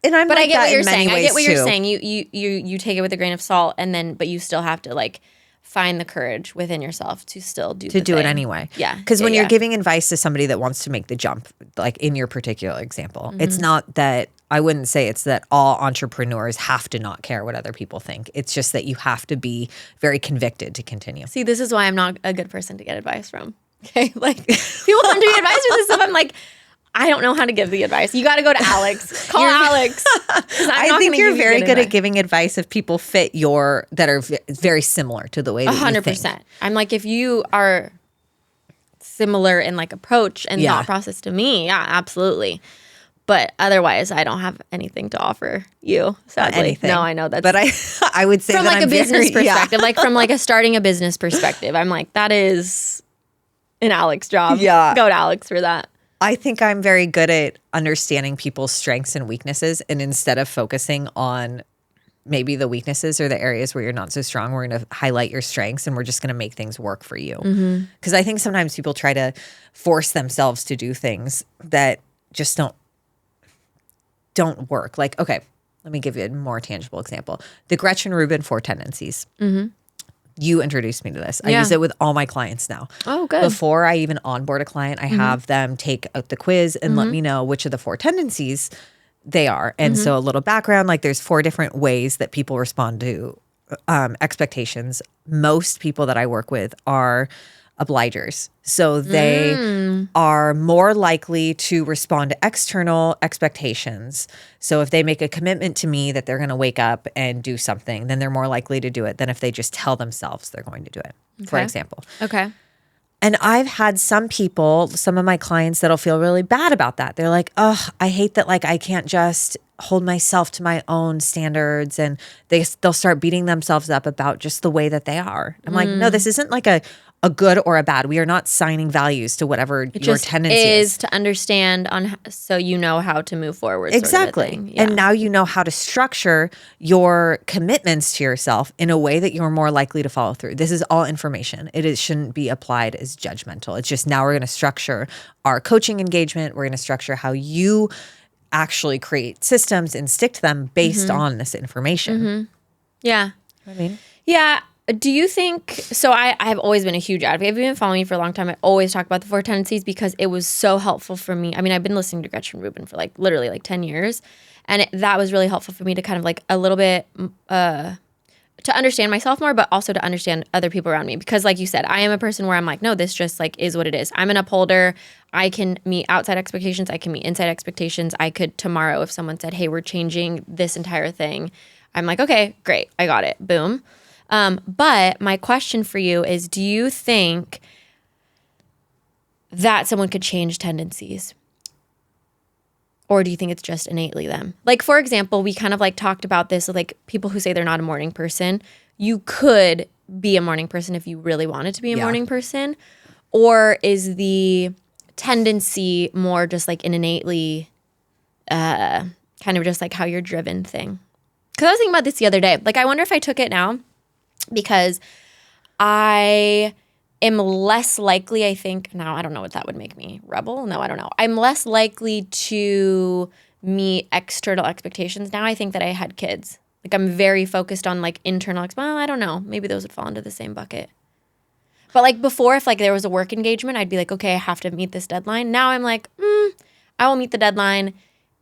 And I'm but like I get what you're saying. I get what you're saying. You take it with a grain of salt but you still have to like find the courage within yourself to still do it anyway. Yeah. Because when you're giving advice to somebody that wants to make the jump, like in your particular example, it's not that I wouldn't say it's that all entrepreneurs have to not care what other people think. It's just that you have to be very convicted to continue. See, this is why I'm not a good person to get advice from. Okay. Like people come to me advice with this stuff. I'm like, I don't know how to give the advice. You got to go to Alex. Call Alex. I think you're very good at giving advice if people fit that are very similar to the way that 100%. You think. I'm like, if you are similar in like approach and thought process to me, yeah, absolutely. But otherwise, I don't have anything to offer you. Sadly, anything. No, I know that's. But I would say from that like I'm a business very, perspective, like from like a starting a business perspective, I'm like that is an Alex job. Yeah, go to Alex for that. I think I'm very good at understanding people's strengths and weaknesses. And instead of focusing on maybe the weaknesses or the areas where you're not so strong, we're going to highlight your strengths and we're just going to make things work for you. Because I think sometimes people try to force themselves to do things that just don't work. Like, okay, let me give you a more tangible example. The Gretchen Rubin 4 Tendencies. You introduced me to this. I use it with all my clients now. Oh, good. Before I even onboard a client, I have them take out the quiz and let me know which of the 4 tendencies they are. And so a little background, like there's 4 different ways that people respond to expectations. Most people that I work with are obligers. So they are more likely to respond to external expectations. So if they make a commitment to me that they're going to wake up and do something, then they're more likely to do it than if they just tell themselves they're going to do it, for example. Okay. And I've had some of my clients that'll feel really bad about that. They're like, oh, I hate that like I can't just hold myself to my own standards, and they'll start beating themselves up about just the way that they are. I'm like, no, this isn't like a good or a bad. We are not signing values to whatever your tendency is to understand so you know how to move forward. Exactly. Sort of yeah. And now you know how to structure your commitments to yourself in a way that you're more likely to follow through. This is all information. It shouldn't be applied as judgmental. It's just now we're going to structure our coaching engagement. We're going to structure how you actually create systems and stick to them based on this information. Yeah. I mean, yeah. Do you think, so I have always been a huge advocate. If you've been following me for a long time, I always talk about the 4 tendencies because it was so helpful for me. I mean, I've been listening to Gretchen Rubin for like literally like 10 years. And that was really helpful for me to kind of like a little bit, to understand myself more, but also to understand other people around me. Because like you said, I am a person where I'm like, no, this just like is what it is. I'm an upholder. I can meet outside expectations. I can meet inside expectations. I could tomorrow, if someone said, hey, we're changing this entire thing, I'm like, okay, great. I got it. Boom. But my question for you is, do you think that someone could change tendencies? Or do you think it's just innately them? Like, for example, we kind of like talked about this with like people who say they're not a morning person. You could be a morning person if you really wanted to be a morning person. Or is the tendency more just like an innately kind of just like how you're driven thing? Because I was thinking about this the other day. Like, I wonder if I took it now because I am less likely, I think, now I don't know what that would make me, rebel? No, I don't know. I'm less likely to meet external expectations now, I think, that I had kids. Like, I'm very focused on like internal, well, I don't know. Maybe those would fall into the same bucket. But like before, if like there was a work engagement, I'd be like, okay, I have to meet this deadline. Now I'm like, I will meet the deadline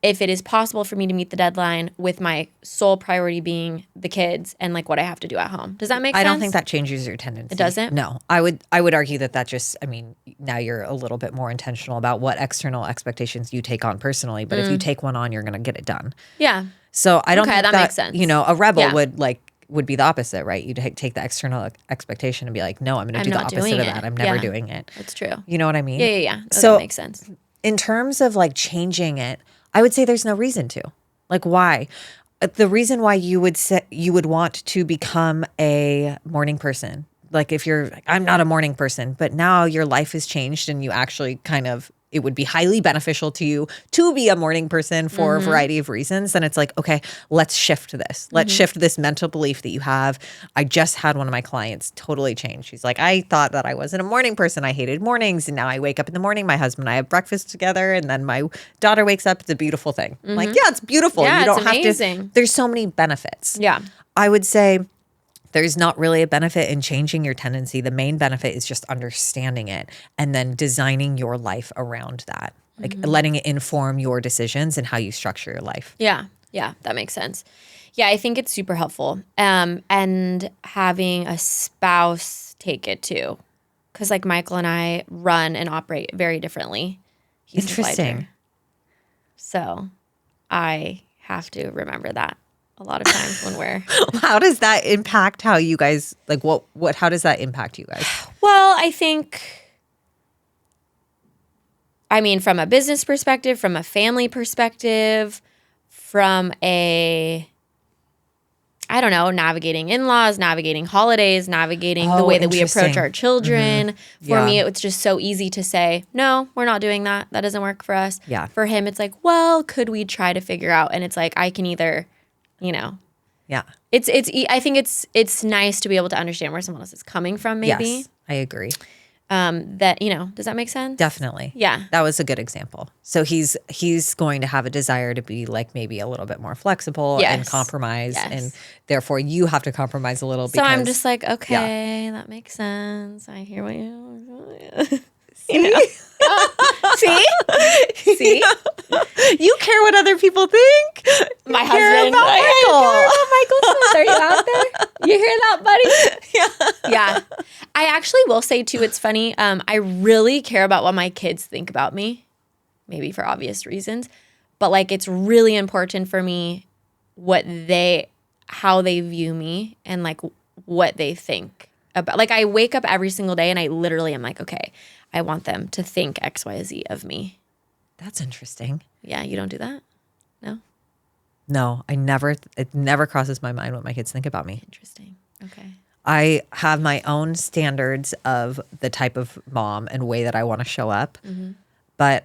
if it is possible for me to meet the deadline with my sole priority being the kids and like what I have to do at home. Does that make sense? I don't think that changes your tendency. It doesn't? No. I would argue that just, I mean, now you're a little bit more intentional about what external expectations you take on personally, but if you take one on, you're going to get it done. Yeah. So I don't think that makes sense. You know, a rebel would be the opposite, right? You'd take the external expectation and be like, no, I'm going to do the opposite of that. I'm never doing it. That's true. You know what I mean? Yeah. So that makes sense. In terms of like changing it, I would say there's no reason to. Like, why? The reason why you would want to become a morning person, like if you're like, I'm not a morning person, but now your life has changed and you actually kind of, it would be highly beneficial to you to be a morning person for a variety of reasons. Then it's like, okay, let's shift this. Let's shift this mental belief that you have. I just had one of my clients totally change. She's like, I thought that I wasn't a morning person. I hated mornings. And now I wake up in the morning, my husband and I have breakfast together. And then my daughter wakes up. It's a beautiful thing. I'm like, yeah, it's beautiful. Yeah, you don't it's amazing. have to. There's so many benefits. Yeah. I would say there's not really a benefit in changing your tendency. The main benefit is just understanding it and then designing your life around that, like letting it inform your decisions and how you structure your life. Yeah, that makes sense. Yeah, I think it's super helpful. And having a spouse take it too. Because like Michael and I run and operate very differently. He's Interesting. So I have to remember that a lot of times when we're... How does that impact how you guys, like how does that impact you guys? Well, I think, I mean, from a business perspective, from a family perspective, from a, I don't know, navigating in-laws, navigating holidays, navigating the way that we approach our children. For me, it's just so easy to say, no, we're not doing that. That doesn't work for us. Yeah. For him, it's like, well, could we try to figure out? And it's like, I can either, you know. Yeah. I think it's nice to be able to understand where someone else is coming from, maybe. Yes, I agree. That, you know, does that make sense? Definitely. Yeah. That was a good example. So he's going to have a desire to be like maybe a little bit more flexible and compromise. Yes. And therefore you have to compromise a little. So I'm just like, okay, that makes sense. I hear what you See? See? You care what other people think. My husband. I care about Michael. Are you out there? You hear that, buddy? Yeah. I actually will say too, it's funny. I really care about what my kids think about me, maybe for obvious reasons, but like it's really important for me how they view me and like what they think about. Like I wake up every single day and I literally am like, okay, I want them to think X, Y, Z of me. That's interesting. Yeah, you don't do that? No? No, it never crosses my mind what my kids think about me. Interesting. Okay. I have my own standards of the type of mom and way that I want to show up. But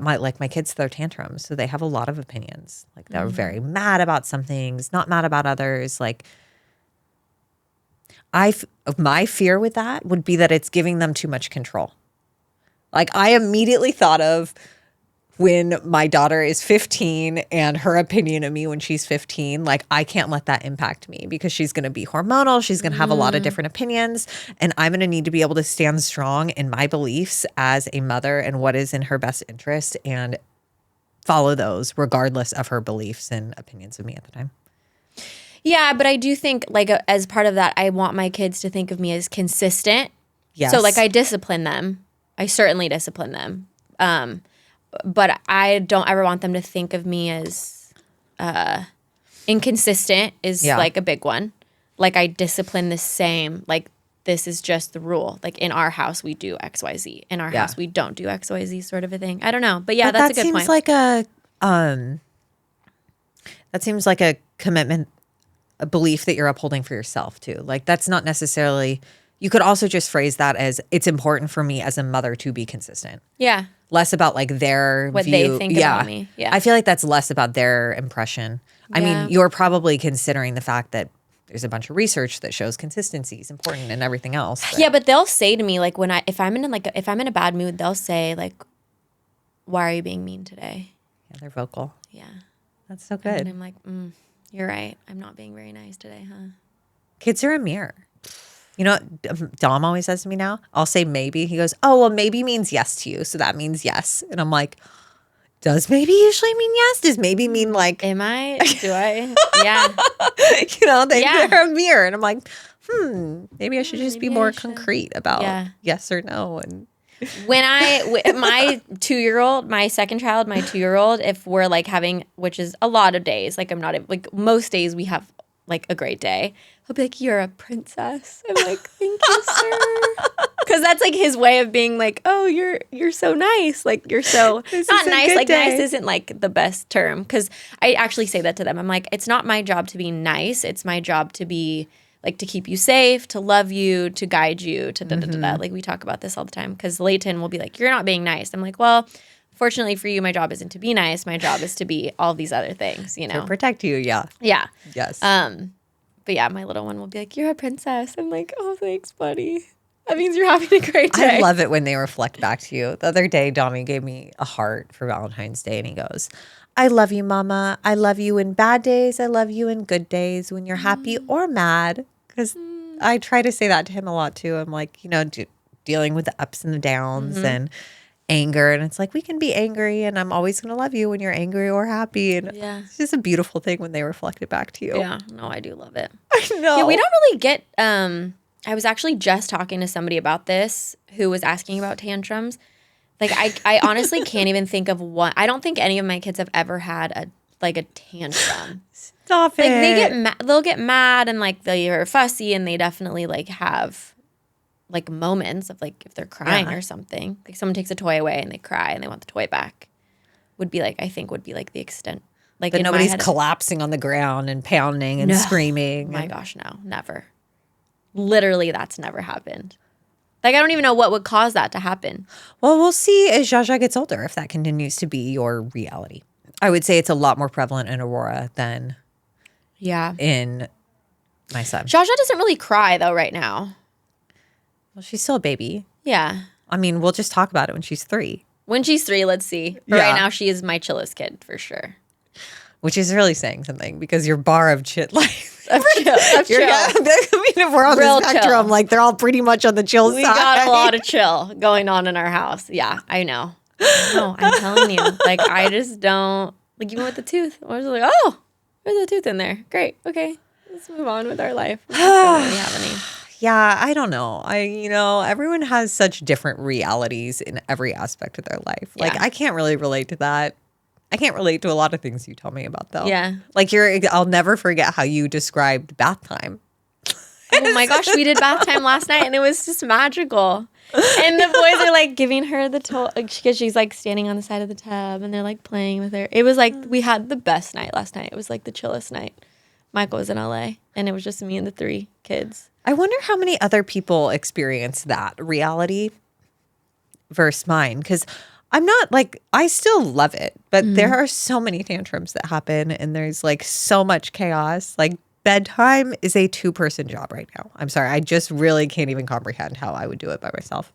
my kids throw tantrums. So they have a lot of opinions. Like they're very mad about some things, not mad about others. Like my fear with that would be that it's giving them too much control. Like I immediately thought of when my daughter is 15 and her opinion of me when she's 15, like I can't let that impact me because she's going to be hormonal. She's going to have a lot of different opinions and I'm going to need to be able to stand strong in my beliefs as a mother and what is in her best interest and follow those regardless of her beliefs and opinions of me at the time. Yeah, but I do think like as part of that, I want my kids to think of me as consistent. Yes. So like I discipline them. I certainly discipline them. But I don't ever want them to think of me as inconsistent is like a big one. Like I discipline the same. Like this is just the rule. Like in our house, we do X, Y, Z. In our house, we don't do X, Y, Z sort of a thing. I don't know. But yeah, that's a good point. That seems like a commitment, a belief that you're upholding for yourself too. Like that's not necessarily, you could also just phrase that as it's important for me as a mother to be consistent. Yeah. Less about like their what view. they think about me. Yeah. I feel like that's less about their impression. I mean, you're probably considering the fact that there's a bunch of research that shows consistency is important and everything else. But. Yeah, but they'll say to me like if I'm in a bad mood, they'll say like, "Why are you being mean today?" Yeah, they're vocal. Yeah. That's so good. And I'm like, you're right. I'm not being very nice today, huh? Kids are a mirror. You know what Dom always says to me now? I'll say maybe. He goes, oh, well, maybe means yes to you. So that means yes. And I'm like, does maybe usually mean yes? Does maybe mean like. Am I? Do I? Yeah. They're a mirror. And I'm like, maybe I should just be more concrete about yes or no. And when my 2-year-old, my second child, my 2-year-old, if we're like having, which is a lot of days, like I'm not, like most days we have like a great day, he'll be like, you're a princess. I'm like, thank you, sir. Because that's like his way of being like, oh, you're so nice. Like you're so, not nice, like day. Nice isn't like the best term. Because I actually say that to them. I'm like, it's not my job to be nice. It's my job to be like to keep you safe, to love you, to guide you, to da-da-da-da. Like we talk about this all the time because Layton will be like, you're not being nice. I'm like, well, fortunately for you, my job isn't to be nice. My job is to be all these other things, you know. To protect you, yeah. Yeah. Yes. But yeah, my little one will be like, you're a princess. I'm like, oh, thanks, buddy. That means you're having a great day. I love it when they reflect back to you. The other day, Dommy gave me a heart for Valentine's Day, and he goes, I love you, Mama. I love you in bad days. I love you in good days when you're happy or mad. Because I try to say that to him a lot, too. I'm like, dealing with the ups and the downs and anger. And it's like, we can be angry, and I'm always going to love you when you're angry or happy. And it's just a beautiful thing when they reflect it back to you. Yeah. No, I do love it. I know. Yeah, we don't really get I was actually just talking to somebody about this who was asking about tantrums. Like, I honestly can't even think of one. I don't think any of my kids have ever had a tantrum. Stop it. Like, they'll get mad and, like, they're fussy, and they definitely, like, have, like, moments of, like, if they're crying or something. Like, someone takes a toy away and they cry and they want the toy back. Would be, like, the extent. Like, but nobody's collapsing on the ground and pounding and screaming. Oh, my gosh, no. Never. Literally, that's never happened. Like, I don't even know what would cause that to happen. Well, we'll see as Jaja gets older if that continues to be your reality. I would say it's a lot more prevalent in Aurora than in my son. Jaja doesn't really cry, though, right now. Well, she's still a baby. Yeah. I mean, we'll just talk about it when she's 3. When she's 3, let's see. But right now, she is my chillest kid, for sure. Which is really saying something because your bar of chill, like of chill. I mean, if we're on the spectrum, chill. Like they're all pretty much on the chill side. We got a lot of chill going on in our house. Yeah, I know. No, I'm telling you. Like, I just don't, like, even with the tooth, I was like, oh, there's a tooth in there. Great. Okay. Let's move on with our life. We don't really have any. Yeah, I don't know. Everyone has such different realities in every aspect of their life. Like, I can't really relate to that. I can't relate to a lot of things you tell me about, though. Yeah. Like, I'll never forget how you described bath time. Oh my gosh, we did bath time last night, and it was just magical. And the boys are, like, giving her the toy, because she's, like, standing on the side of the tub, and they're, like, playing with her. It was, like, we had the best night last night. It was, like, the chillest night. Michael was in LA, and it was just me and the 3 kids. I wonder how many other people experience that reality versus mine, because I'm not like, I still love it, but there are so many tantrums that happen, and there's like so much chaos. Like, bedtime is a 2-person job right now. I'm sorry. I just really can't even comprehend how I would do it by myself.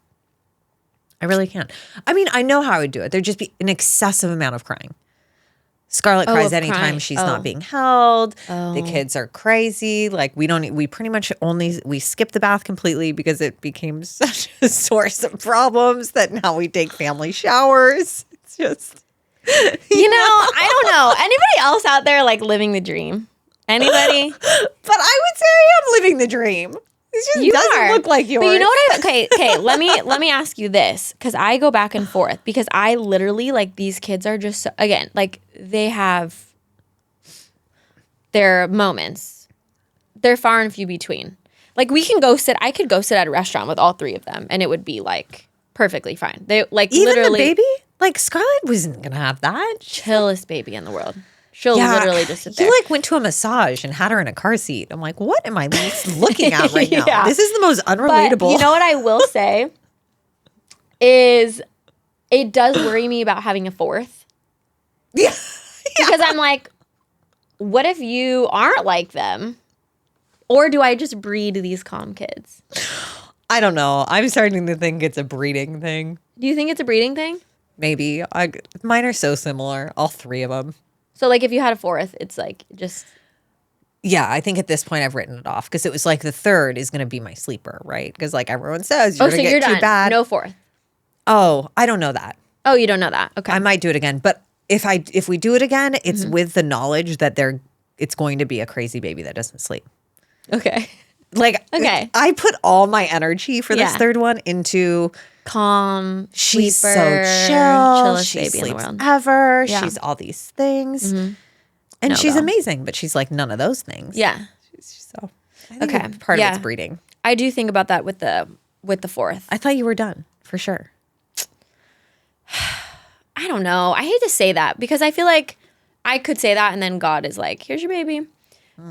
I really can't. I mean, I know how I would do it. There'd just be an excessive amount of crying. Scarlett cries anytime she's not being held. The kids are crazy. Like, we pretty much we skip the bath completely because it became such a source of problems that now we take family showers. It's just, I don't know. Anybody else out there, like, living the dream? Anybody? But I would say I am living the dream. It just doesn't look like yours. But you know what? Okay. Let me ask you this, because I go back and forth, because I literally, like, these kids are just again, like, they have their moments. They're far and few between. Like I could go sit at a restaurant with all 3 of them and it would be like perfectly fine. They like Even literally the baby? Like Scarlett wasn't gonna have that. chillest baby in the world. She'll literally just sit there. You like went to a massage and had her in a car seat. I'm like, what am I looking at right now? Yeah. This is the most unrelatable. But you know what I will say is it does worry me about having a 4th. Yeah. Because I'm like, what if you aren't like them? Or do I just breed these calm kids? I don't know. I'm starting to think it's a breeding thing. Do you think it's a breeding thing? Maybe. Mine are so similar. All 3 of them. So like if you had a 4th, it's like just... Yeah, I think at this point I've written it off because it was like the 3rd is going to be my sleeper, right? Because like everyone says, you're going to get too bad. No 4th. Oh, I don't know that. Oh, you don't know that. Okay. I might do it again. But if we do it again, it's with the knowledge that it's going to be a crazy baby that doesn't sleep. Okay. Like, Okay. I put all my energy for this 3rd one into calm, she's sleeper, so chill. chillest She baby in the sleeps world. ever. Yeah. She's all these things. Mm-hmm. And No, she's though. amazing, but she's like none of those things. Yeah. So I think Okay. part Yeah. of it's breeding. I do think about that with the 4th. I thought you were done for sure. I don't know. I hate to say that because I feel like I could say that and then God is like, here's your baby.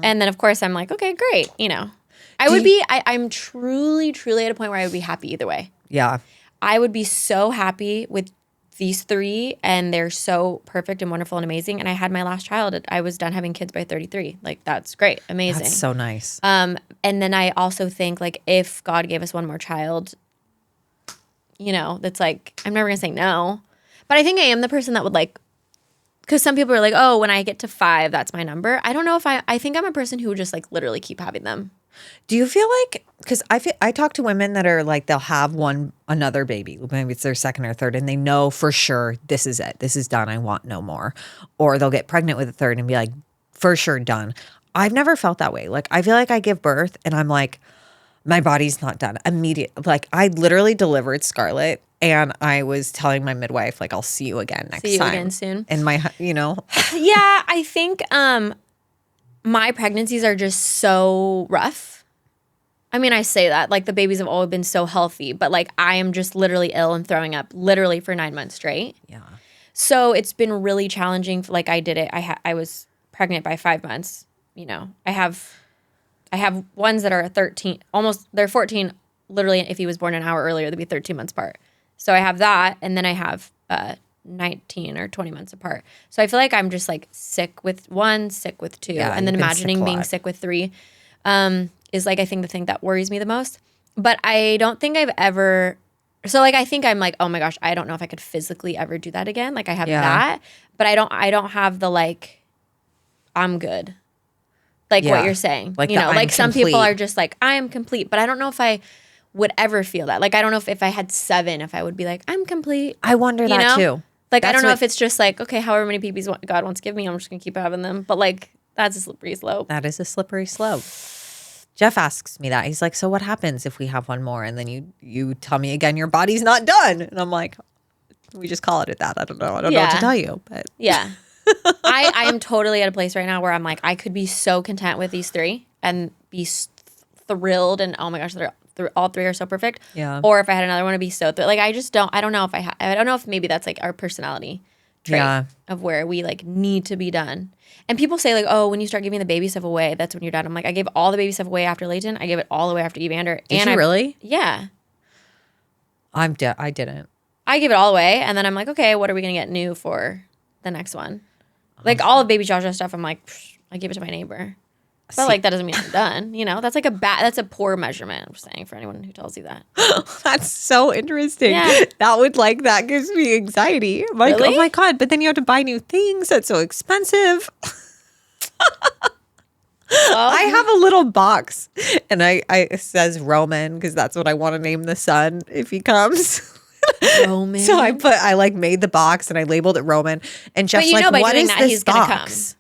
And then of course I'm like, okay, great. You know, I'm truly, truly at a point where I would be happy either way. Yeah. I would be so happy with these 3 and they're so perfect and wonderful and amazing. And I had my last child. I was done having kids by 33. Like that's great. Amazing. That's so nice. And then I also think like if God gave us one more child, you know, that's like, I'm never gonna say no. But I think I am the person that would like, because some people are like, oh, when I get to 5, that's my number. I don't know if I think I'm a person who would just like literally keep having them. Do you feel like, because I talk to women that are like, they'll have another baby, maybe it's their 2nd or 3rd, and they know for sure this is it. This is done. I want no more. Or they'll get pregnant with a 3rd and be like, for sure done. I've never felt that way. Like, I feel like I give birth and I'm like, my body's not done. Immediate. Like, I literally delivered Scarlett and I was telling my midwife, like, I'll see you again next time. See you again soon. And Yeah, I think my pregnancies are just so rough. I mean, I say that like the babies have always been so healthy, but like I am just literally ill and throwing up literally for 9 months straight. Yeah. So it's been really challenging. Like I did it. I was pregnant by 5 months. You know, I have ones that are 13, almost they're 14. Literally, if he was born an hour earlier, they'd be 13 months apart. So I have that, and then I have 19 or 20 months apart. So I feel like I'm just like sick with 1, sick with 2, and then imagining being sick with 3 is like I think the thing that worries me the most. But I don't think I've ever. So like I think I'm like, oh my gosh, I don't know if I could physically ever do that again. Like I have that, but I don't have the like, I'm good. Like what you're saying, like, you know, like some people are just like, I am complete, but I don't know if I would ever feel that. Like, I don't know if I had 7, if I would be like, I'm complete. I wonder that too. Like, I don't know if it's just like, okay, however many babies God wants to give me, I'm just going to keep having them. But like, that's a slippery slope. That is a slippery slope. Jeff asks me that. He's like, so what happens if we have one more? And then you tell me again, your body's not done. And I'm like, we just call it at that. I don't know. I don't know what to tell you. But yeah. I am totally at a place right now where I'm like, I could be so content with these 3 and be thrilled. And oh my gosh, all 3 are so perfect. Yeah. Or if I had another one, to be so like, I just don't, I don't know if I don't know if maybe that's like our personality trait of where we like need to be done. And people say like, oh, when you start giving the baby stuff away, that's when you're done. I'm like, I gave all the baby stuff away after Layton. I gave it all away after Evander. Did you really? Yeah. I didn't. I gave it all away. And then I'm like, okay, what are we going to get new for the next one? Like all of baby Joshua stuff, I'm like, I give it to my neighbor. But like that doesn't mean I'm done. You know, that's like that's a poor measurement. I'm saying for anyone who tells you that. That's so interesting. Yeah. That gives me anxiety. I'm like, Really? oh my God, but then you have to buy new things. That's so expensive. Well, I have a little box and it says Roman because that's what I want to name the son if he comes. Roman. So I made the box and I labeled it Roman. And Jeff's but you like, know, by what doing is that, this he's box? gonna come.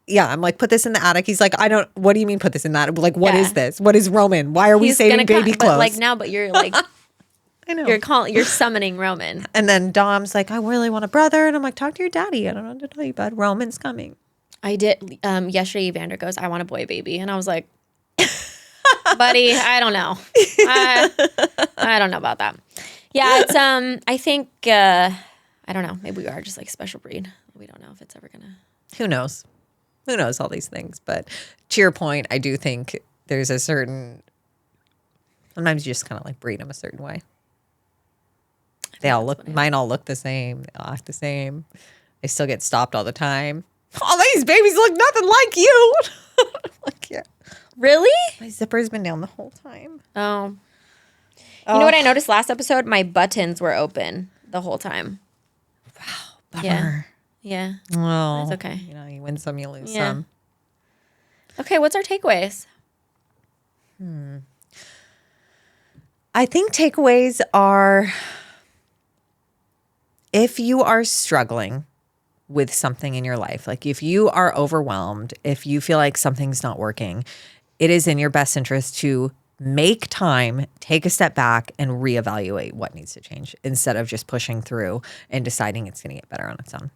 Yeah, I'm like, put this in the attic. He's like, what do you mean put this in that? Like, what is Yeah. this? What is Roman? Why are we He's saving gonna baby come, clothes? But like now, but you're like, I know. you're summoning Roman. And then Dom's like, I really want a brother. And I'm like, talk to your daddy. I don't know what to tell you, bud. Roman's coming. I did yesterday. Evander goes, I want a boy baby, and I was like, buddy, I don't know. I don't know about that. Yeah, it's I think I don't know. Maybe we are just like special breed. We don't know if it's ever gonna. Who knows? Who knows all these things? But to your point, I do think there's a certain. Sometimes you just kind of like breed them a certain way. They all look. Mine all look the same. They all act the same. I still get stopped all the time. All these babies look nothing like you. Like, yeah. Really? My zipper's been down the whole time. Oh. You know what I noticed last episode? My buttons were open the whole time. Wow. Bummer. Yeah. Well, That's okay. You know, you win some, you lose some. Okay, what's our takeaways? I think takeaways are if you are struggling with something in your life, like if you are overwhelmed, if you feel like something's not working, it is in your best interest to make time, take a step back, and reevaluate what needs to change instead of just pushing through and deciding it's going to get better on its own.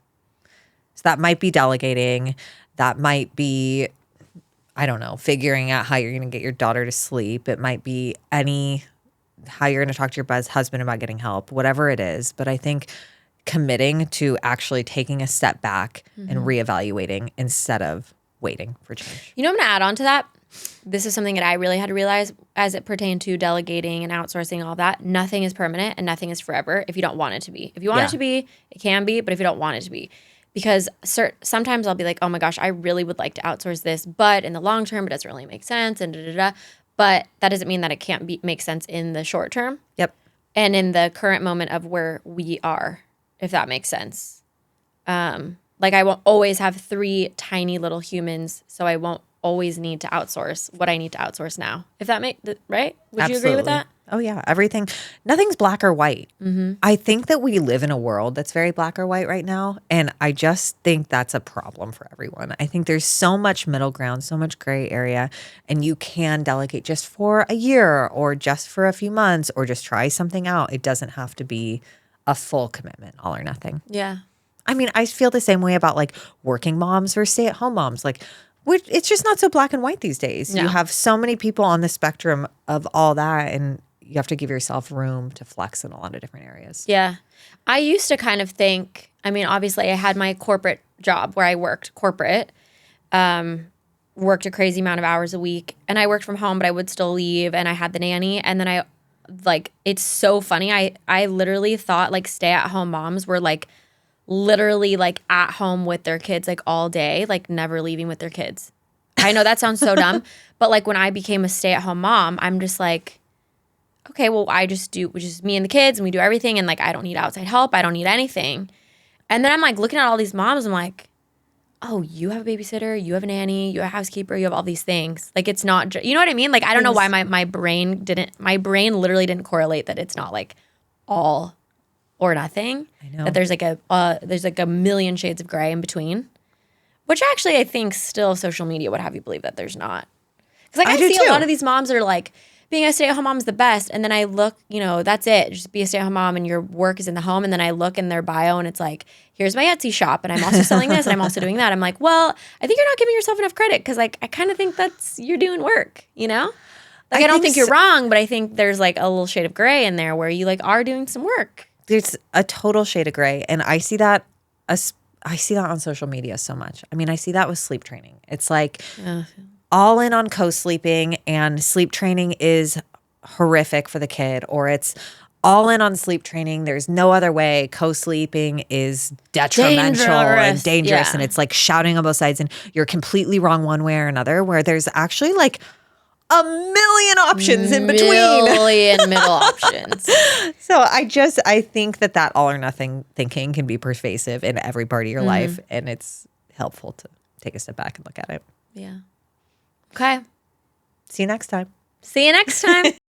So that might be delegating. That might be, I don't know, figuring out how you're going to get your daughter to sleep. It might be how you're going to talk to your husband about getting help, whatever it is. But I think committing to actually taking a step back and reevaluating instead of waiting for change. You know, I'm going to add on to that. This is something that I really had to realize as it pertained to delegating and outsourcing, all that. Nothing is permanent and nothing is forever if you don't want it to be. If you want it to be, it can be, but if you don't want it to be. Because sometimes I'll be like, oh my gosh, I really would like to outsource this, but in the long term, it doesn't really make sense, and da-da-da. But that doesn't mean that it can't make sense in the short term. Yep. And in the current moment of where we are, if that makes sense. Like I won't always have 3 tiny little humans, so I won't always need to outsource what I need to outsource now. If that right? Would you agree with that? Oh yeah, nothing's black or white. I think that we live in a world that's very black or white right now, and I just think that's a problem for everyone. I think there's so much middle ground, so much gray area, and you can delegate just for a year or just for a few months or just try something out. It doesn't have to be a full commitment, all or nothing. Yeah. I mean, I feel the same way about like working moms or stay-at-home moms. Like, it's just not so black and white these days. No. You have so many people on the spectrum of all that, and you have to give yourself room to flex in a lot of different areas. Yeah. I used to kind of think, I mean, obviously I had my corporate job where I worked corporate, worked a crazy amount of hours a week, and I worked from home, but I would still leave, and I had the nanny, and then it's so funny. I literally thought like stay-at-home moms were like literally like at home with their kids like all day, like never leaving with their kids. I know that sounds so dumb, but like when I became a stay-at-home mom, I'm just like, okay, well, which is me and the kids, and we do everything, and like I don't need outside help, I don't need anything. And then I'm like looking at all these moms, I'm like, oh, you have a babysitter, you have a nanny, you have a housekeeper, you have all these things. Like it's not, you know what I mean? Like I don't know why my brain literally didn't correlate that it's not like all or nothing. I know. That there's like a million shades of gray in between, which actually I think still social media would have you believe that there's not. Because like I see a lot of these moms are like, being a stay-at-home mom is the best. And then I look, that's it. Just be a stay-at-home mom and your work is in the home. And then I look in their bio and it's like, here's my Etsy shop. And I'm also selling this and I'm also doing that. I'm like, well, I think you're not giving yourself enough credit because like I kind of think you're doing work, Like I don't think you're wrong, but I think there's like a little shade of gray in there where you like are doing some work. There's a total shade of gray. And I see that on social media so much. I mean, I see that with sleep training. It's like all in on co-sleeping, and sleep training is horrific for the kid, or it's all in on sleep training. There's no other way. Co-sleeping is detrimental and dangerous. Yeah. And it's like shouting on both sides, and you're completely wrong one way or another, where there's actually like a million options in between. Million middle options. So I think that all or nothing thinking can be pervasive in every part of your life, and it's helpful to take a step back and look at it. Yeah. Okay. See you next time. See you next time.